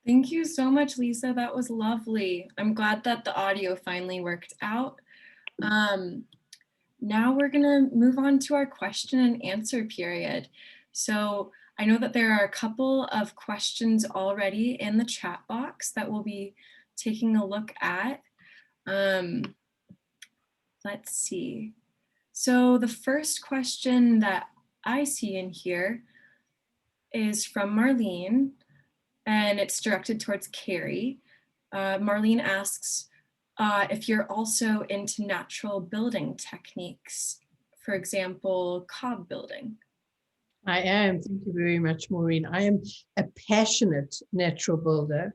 Thank you so much, Lisa. That was lovely. I'm glad that the audio finally worked out. Now we're going to move on to our question and answer period. So I know that there are a couple of questions already in the chat box that we'll be taking a look at. Let's see. So the first question that I see in here is from Marlene, and it's directed towards Carrie. Marlene asks if you're also into natural building techniques, for example, cob building. I am. Thank you very much, Maureen. I am a passionate natural builder.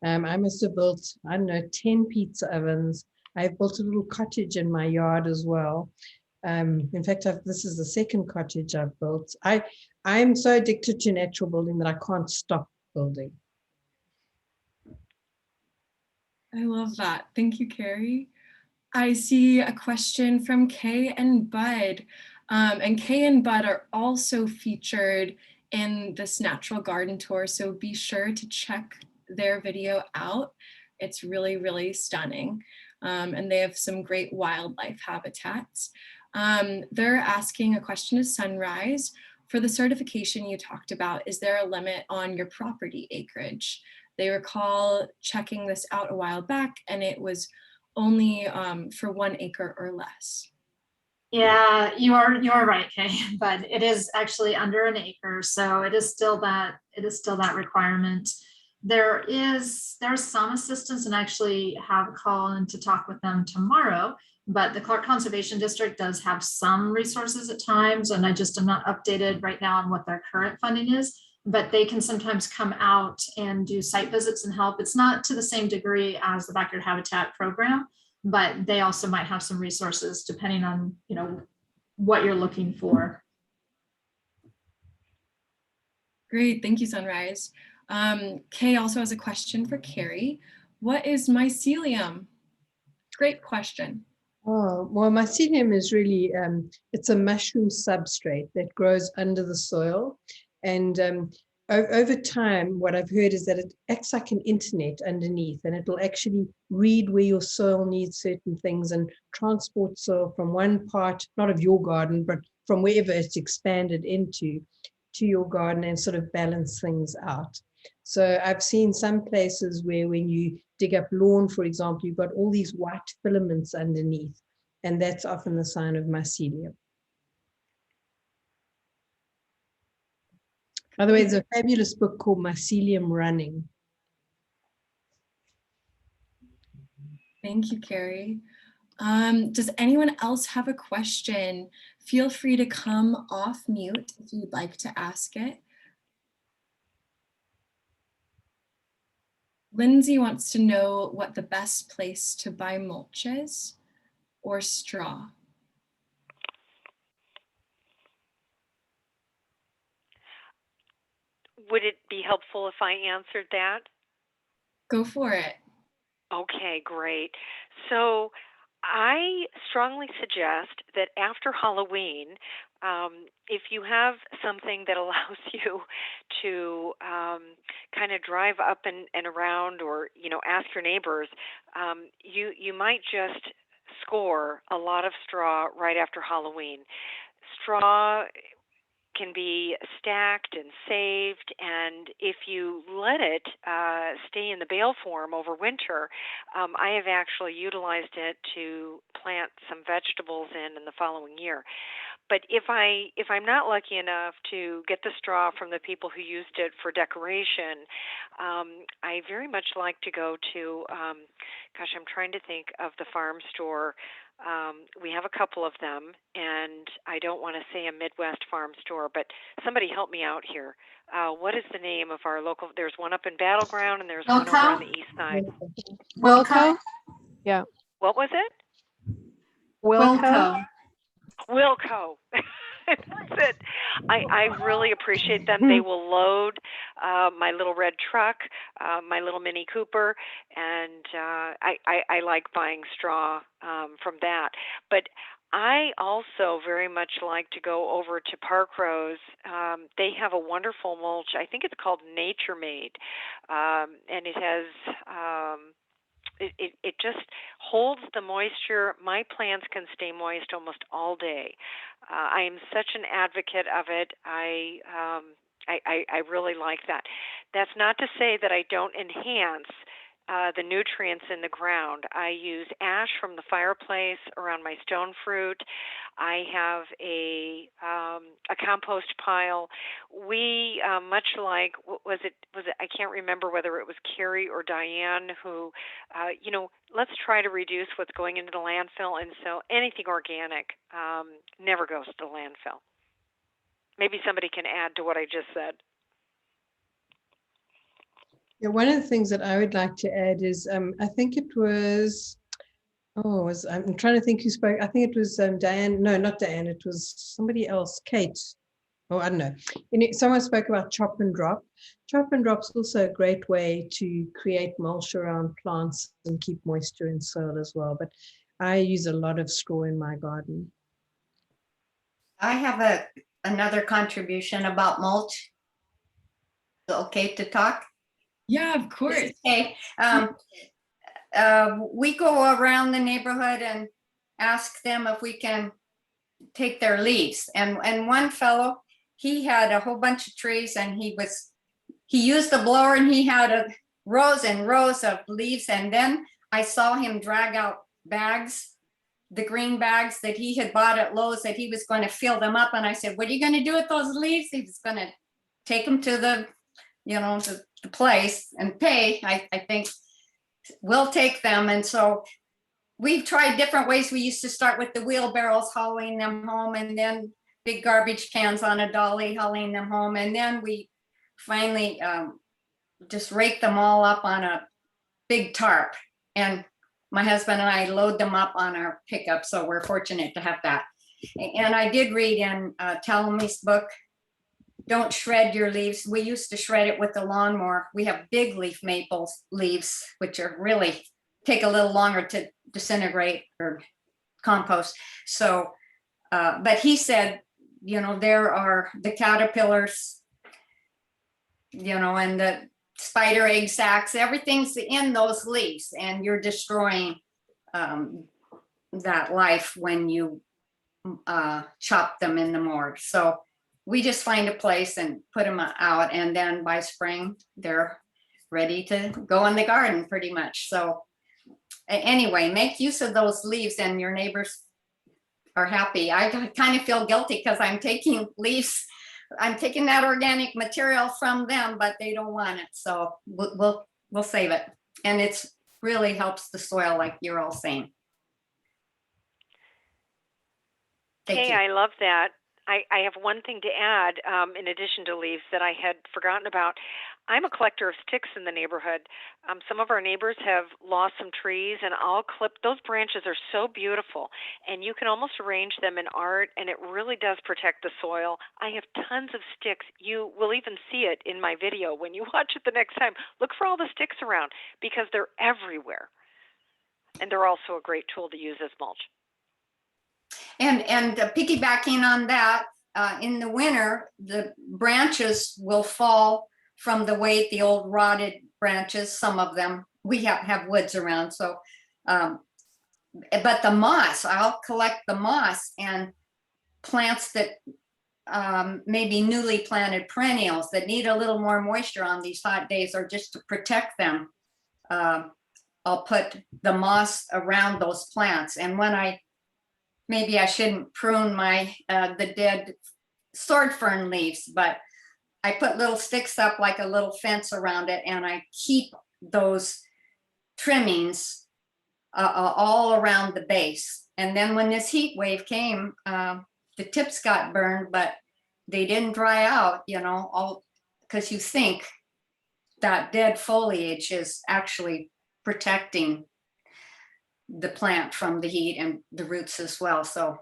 I must have built, 10 pizza ovens. I've built a little cottage in my yard as well. In fact, this is the second cottage I've built. I'm so addicted to natural building that I can't stop building. I love that. Thank you, Carrie. I see a question from Kay and Bud. And Kay and Bud are also featured in this natural garden tour, so be sure to check their video out. It's really, really stunning. And they have some great wildlife habitats. They're asking a question to Sunrise. For the certification you talked about, is there a limit on your property acreage? They recall checking this out a while back, and it was only for 1 acre or less. Yeah, you are right, Kay, but it is actually under an acre, so it is still that requirement. There's some assistance, and actually have a call in to talk with them tomorrow. But the Clark Conservation District does have some resources at times, and I just am not updated right now on what their current funding is. But they can sometimes come out and do site visits and help. It's not to the same degree as the Backyard Habitat program, but they also might have some resources depending on what you're looking for. Great, thank you, Sunrise. Kay also has a question for Carrie. What is mycelium? Great question. Oh, well, mycelium is really, it's a mushroom substrate that grows under the soil. And over time, what I've heard is that it acts like an internet underneath, and it will actually read where your soil needs certain things and transport soil from one part, not of your garden, but from wherever it's expanded into, to your garden, and sort of balance things out. So I've seen some places where when you dig up lawn, for example, you've got all these white filaments underneath, and that's often the sign of mycelium. By the way, there's a fabulous book called Mycelium Running. Thank you, Carrie. Does anyone else have a question? Feel free to come off mute if you'd like to ask it. Lindsay wants to know what the best place to buy mulch is, or straw. Would it be helpful if I answered that? Go for it. Okay, great. So I strongly suggest that after Halloween, if you have something that allows you to kind of drive up and around, or ask your neighbors, you might just score a lot of straw right after Halloween. Straw can be stacked and saved, and if you let it stay in the bale form over winter, I have actually utilized it to plant some vegetables in the following year. But if I'm not lucky enough to get the straw from the people who used it for decoration, I very much like to go to, gosh, I'm trying to think of the farm store. We have a couple of them, and I don't want to say a Midwest farm store, but somebody help me out here. What is the name of our local? There's one up in Battleground, and there's one over on the east side. Wilco? Yeah. What was it? Wilco. Wilco. That's it. I really appreciate them. They will load my little red truck, my little Mini Cooper, and I like buying straw from that. But I also very much like to go over to Park Rose. They have a wonderful mulch. I think it's called Nature Made, and it has it just holds the moisture. My plants can stay moist almost all day. I am such an advocate of it. I really like that. That's not to say that I don't enhance the nutrients in the ground. I use ash from the fireplace around my stone fruit. I have a compost pile. We much like, was it I can't remember whether it was Carrie or Diane who let's try to reduce what's going into the landfill, and so anything organic never goes to the landfill. Maybe somebody can add to what I just said. Yeah, one of the things that I would like to add is, I think it was, I'm trying to think who spoke. I think it was Diane. No, not Diane. It was somebody else, Kate. Oh, I don't know. Someone spoke about chop and drop. Chop and drop's also a great way to create mulch around plants and keep moisture in soil as well. But I use a lot of straw in my garden. I have another contribution about mulch. Is it okay to talk? Yeah, of course. Okay. We go around the neighborhood and ask them if we can take their leaves. And one fellow, he had a whole bunch of trees, and he used the blower, and he had rows and rows of leaves. And then I saw him drag out bags, the green bags that he had bought at Lowe's, that he was going to fill them up. And I said, what are you going to do with those leaves? He was going to take them to the place and pay. I think we'll take them. And so we've tried different ways. We used to start with the wheelbarrows, hauling them home, and then big garbage cans on a dolly, hauling them home. And then we finally just rake them all up on a big tarp. And my husband and I load them up on our pickup. So we're fortunate to have that. And I did read in Talamy's book, don't shred your leaves. We used to shred it with the lawnmower. We have big leaf maple leaves, which are really take a little longer to disintegrate or compost. So, but he said, you know, there are the caterpillars, you know, and the spider egg sacs, everything's in those leaves, and you're destroying that life when you chop them in the mortar. So we just find a place and put them out, and then by spring they're ready to go in the garden pretty much. So anyway, make use of those leaves and your neighbors are happy. I kind of feel guilty because I'm taking leaves, I'm taking that organic material from them, but they don't want it. So we'll save it. And it's really helps the soil, like you're all saying. Thank you. I love that. I have one thing to add in addition to leaves that I had forgotten about. I'm a collector of sticks in the neighborhood. Some of our neighbors have lost some trees, and I'll clip those branches. Are so beautiful, and you can almost arrange them in art, and it really does protect the soil. I have tons of sticks. You will even see it in my video when you watch it the next time. Look for all the sticks around because they're everywhere, and they're also a great tool to use as mulch. And piggybacking on that, in the winter, the branches will fall from the weight, the old rotted branches, some of them. We have woods around, so, but the moss, I'll collect the moss and plants that maybe newly planted perennials that need a little more moisture on these hot days, or just to protect them. I'll put the moss around those plants. And when maybe I shouldn't prune the dead sword fern leaves, but I put little sticks up like a little fence around it, and I keep those trimmings all around the base. And then when this heat wave came, the tips got burned, but they didn't dry out, you know, all because you think that dead foliage is actually protecting the plant from the heat and the roots as well. So,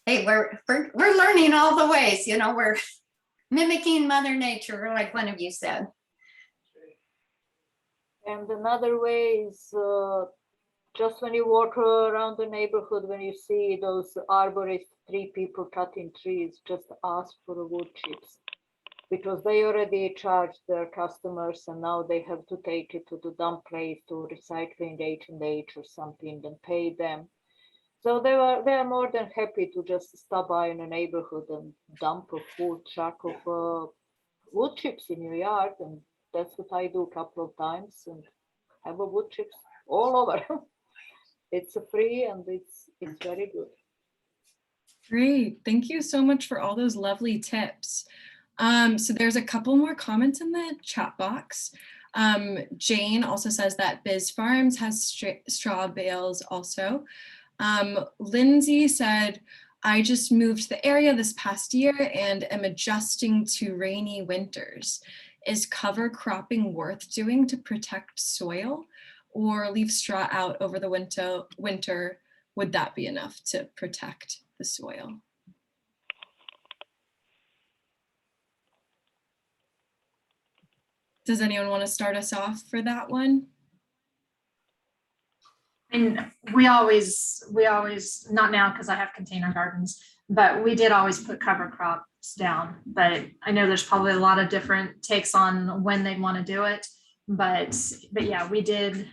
hey, we're learning all the ways, you know, we're mimicking Mother Nature, like one of you said. And another way is just when you walk around the neighborhood, when you see those arborist tree people cutting trees, just ask for the wood chips, because they already charged their customers, and now they have to take it to the dump place, to recycling H&H or something, and pay them. So they are more than happy to just stop by in a neighborhood and dump a full truck of wood chips in your yard, and that's what I do a couple of times, and have a wood chips all over. It's free and it's very good. Great, thank you so much for all those lovely tips. So there's a couple more comments in the chat box. Jane also says that Biz Farms has straw bales also. Lindsay said, I just moved to the area this past year and am adjusting to rainy winters. Is cover cropping worth doing to protect soil, or leave straw out over the winter? Would that be enough to protect the soil? Does anyone want to start us off for that one? And we always, not now because I have container gardens, but we did always put cover crops down. But I know there's probably a lot of different takes on when they want to do it. But yeah, we did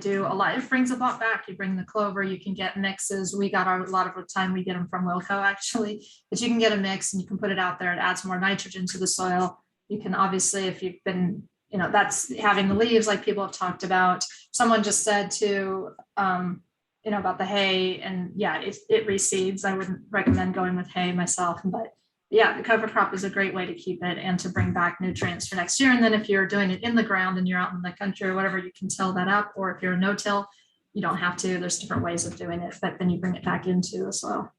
do a lot. It brings a lot back. You bring the clover, you can get mixes. We got a lot of the time we get them from Wilco actually, but you can get a mix and you can put it out there. It adds more nitrogen to the soil. You can obviously, if you've been, you know, that's having the leaves like people have talked about. Someone just said to, you know, about the hay, and yeah, it reseeds. I wouldn't recommend going with hay myself, but yeah, the cover crop is a great way to keep it and to bring back nutrients for next year. And then if you're doing it in the ground and you're out in the country or whatever, you can till that up. Or if you're a no-till, you don't have to. There's different ways of doing it, but then you bring it back into the soil.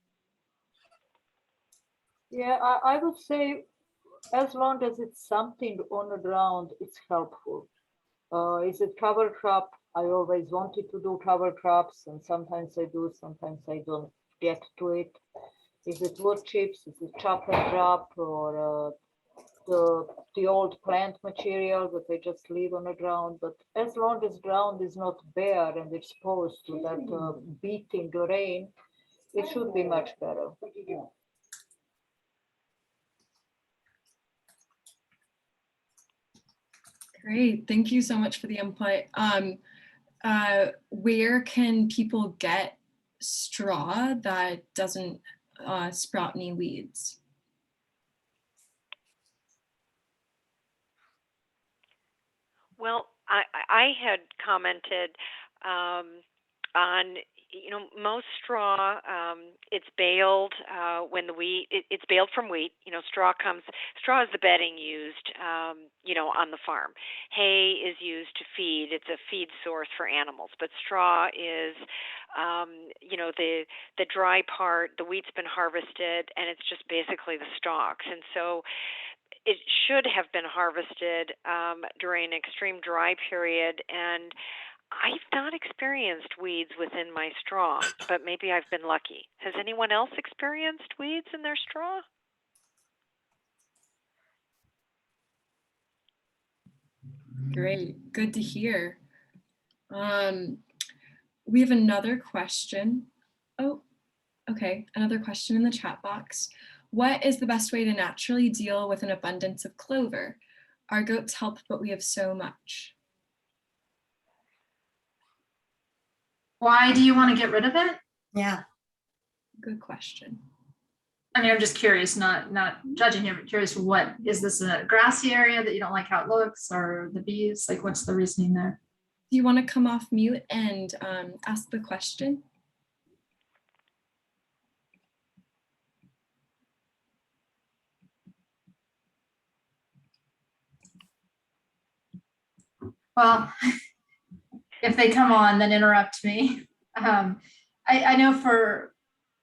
Yeah, I would say as long as it's something on the ground, it's helpful. Is it cover crop? I always wanted to do cover crops, and sometimes I do, sometimes I don't get to it. Is it wood chips? Is it chop and drop, or the old plant material that they just leave on the ground? But as long as ground is not bare and exposed to that beating rain, it should be much better. Great, thank you so much for the input. Where can people get straw that doesn't sprout any weeds? Well, I had commented on, most straw, it's baled when the wheat, it's baled from wheat. Straw is the bedding used, on the farm. Hay is used to feed. It's a feed source for animals, but straw is, the dry part. The wheat's been harvested, and it's just basically the stalks. And so it should have been harvested during an extreme dry period, and I've not experienced weeds within my straw, but maybe I've been lucky. Has anyone else experienced weeds in their straw? Great, good to hear. We have another question. Oh, okay, another question in the chat box. What is the best way to naturally deal with an abundance of clover? Our goats help, but we have so much. Why do you want to get rid of it? Yeah. Good question. I mean, I'm just curious, not judging here, but curious, what is this, a grassy area that you don't like how it looks, or the bees? Like, what's the reasoning there? Do you want to come off mute and ask the question? Well, if they come on, then interrupt me. I know for,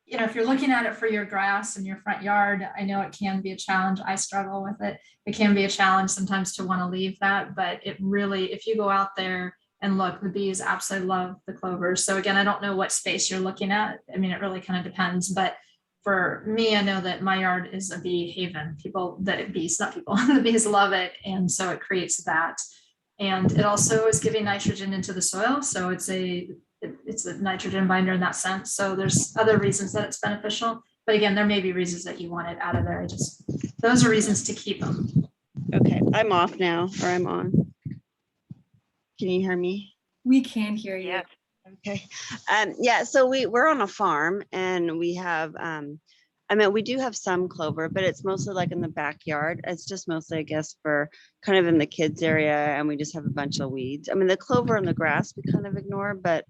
if you're looking at it for your grass in your front yard, I know it can be a challenge. I struggle with it. It can be a challenge sometimes to want to leave that, but it really, if you go out there and look, the bees absolutely love the clovers. So again, I don't know what space you're looking at. I mean, it really kind of depends, but for me, I know that my yard is a bee haven. Bees, not people, the bees love it. And so it creates that. And it also is giving nitrogen into the soil. So it's a nitrogen binder in that sense. So there's other reasons that it's beneficial. But again, there may be reasons that you want it out of there. Those are reasons to keep them. Okay, I'm off now, or I'm on. Can you hear me? We can hear you. Yes. Okay. Yeah, so we're on a farm, and we have, we do have some clover, but it's mostly like in the backyard. It's just mostly, I guess, for kind of in the kids area, and we just have a bunch of weeds. I mean, the clover and the grass we kind of ignore, but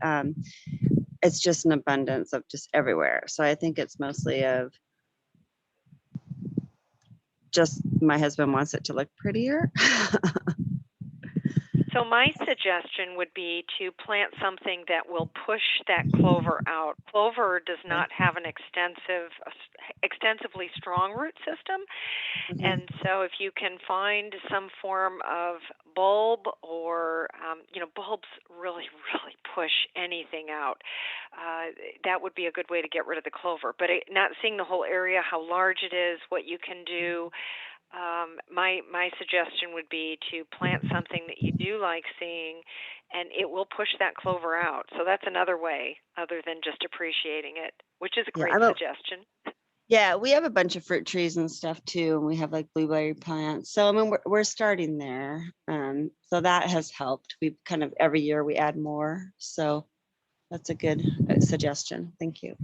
it's just an abundance of just everywhere. So I think it's mostly of just my husband wants it to look prettier. So my suggestion would be to plant something that will push that clover out. Clover does not have an extensively strong root system. Mm-hmm. And so if you can find some form of bulb or, bulbs really, really push anything out. That would be a good way to get rid of the clover. But not seeing the whole area, how large it is, what you can do. My suggestion would be to plant something that you do like seeing, and it will push that clover out. So that's another way other than just appreciating it, which is a great suggestion. Yeah, we have a bunch of fruit trees and stuff too, and we have like blueberry plants. So I mean, we're starting there. So that has helped. We've kind of every year we add more. So that's a good suggestion. Thank you.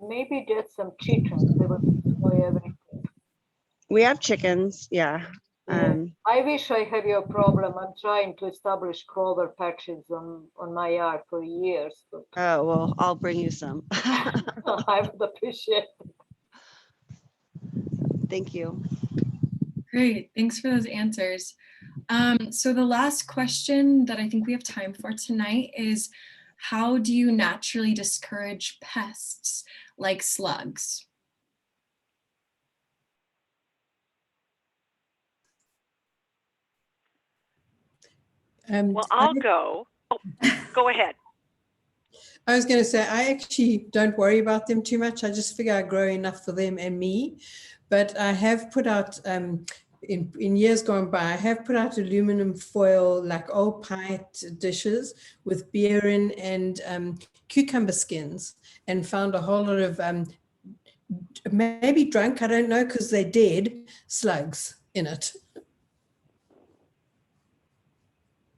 Maybe get some chickens. They will destroy everything. We have chickens, yeah. I wish I had your problem. I'm trying to establish clover patches on my yard for years. But oh, well, I'll bring you some. I would appreciate it. Thank you. Great, thanks for those answers. So the last question that I think we have time for tonight is, how do you naturally discourage pests like slugs? Well, I'll go. Oh, go ahead. I was going to say, I actually don't worry about them too much. I just figure I grow enough for them and me. But I have put out, in years gone by, I have put out aluminum foil, like old pint dishes with beer in and cucumber skins, and found a whole lot of maybe drunk, I don't know, because they're dead, slugs in it.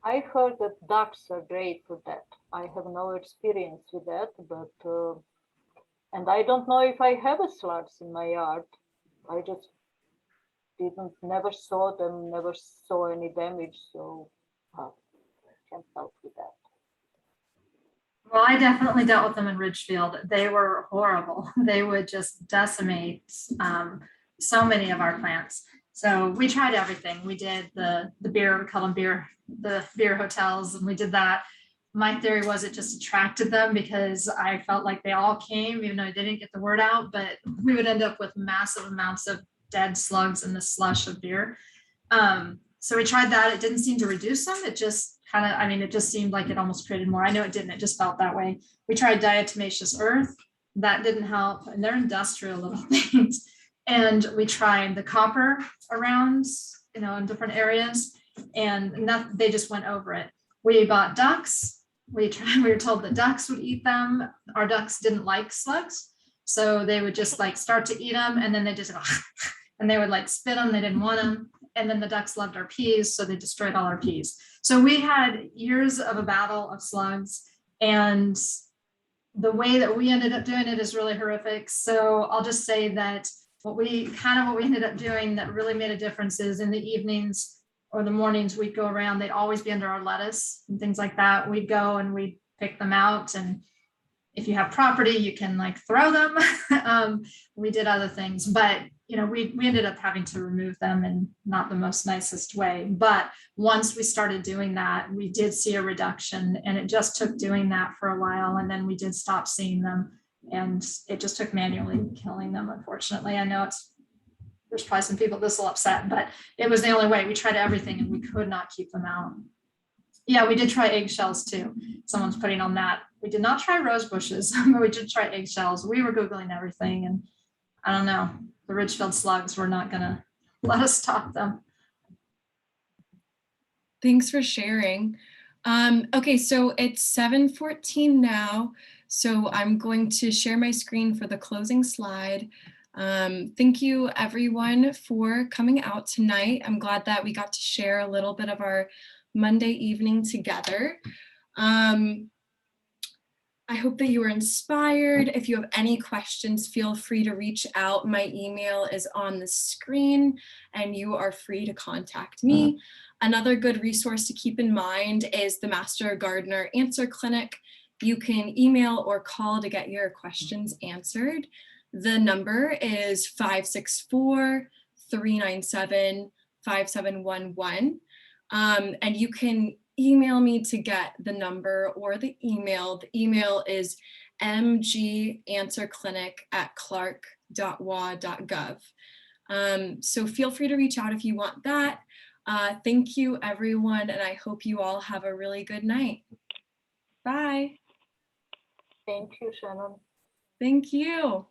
I heard that ducks are great for that. I have no experience with that, but and I don't know if I have a slugs in my yard. I just never saw them, never saw any damage, so can't help with that. Well, I definitely dealt with them in Ridgefield. They were horrible. They would just decimate so many of our plants. So we tried everything. We did the beer, we call them the beer hotels, and we did that. My theory was it just attracted them because I felt like they all came, even though they didn't get the word out, but we would end up with massive amounts of dead slugs in the slush of beer. So we tried that. It didn't seem to reduce them. It just kind of, I mean, it just seemed like it almost created more. I know it didn't, it just felt that way. We tried diatomaceous earth. That didn't help. And they're industrial little things. And we tried the copper around, in different areas, and they just went over it. We bought ducks. We were told that ducks would eat them. Our ducks didn't like slugs. So they would just like start to eat them, and then they just, and they would like spit them. They didn't want them. And then the ducks loved our peas, so they destroyed all our peas. So we had years of a battle of slugs, and the way that we ended up doing it is really horrific. So I'll just say that what we ended up doing that really made a difference is in the evenings or the mornings, we'd go around, they'd always be under our lettuce and things like that. We'd go and we'd pick them out. And if you have property, you can like throw them. We did other things, but we ended up having to remove them in not the most nicest way. But once we started doing that, we did see a reduction, and it just took doing that for a while. And then we did stop seeing them, and it just took manually killing them. Unfortunately, I know there's probably some people this will upset, but it was the only way. We tried everything and we could not keep them out. Yeah, we did try eggshells too. Someone's putting on that. We did not try rose bushes, but we did try eggshells. We were Googling everything, and I don't know, the Ridgefield slugs were not gonna let us stop them. Thanks for sharing. Okay, so it's 7:14 now, so I'm going to share my screen for the closing slide. Thank you everyone for coming out tonight. I'm glad that we got to share a little bit of our Monday evening together. I hope that you were inspired. If you have any questions, feel free to reach out. My email is on the screen and you are free to contact me. Another good resource to keep in mind is the Master Gardener Answer Clinic. You can email or call to get your questions answered. The number is 564-397-5711. And you can email me to get the number or the email. The email is mganswerclinic@clark.wa.gov. So feel free to reach out if you want that. Thank you, everyone, and I hope you all have a really good night. Bye. Thank you, Shannon. Thank you.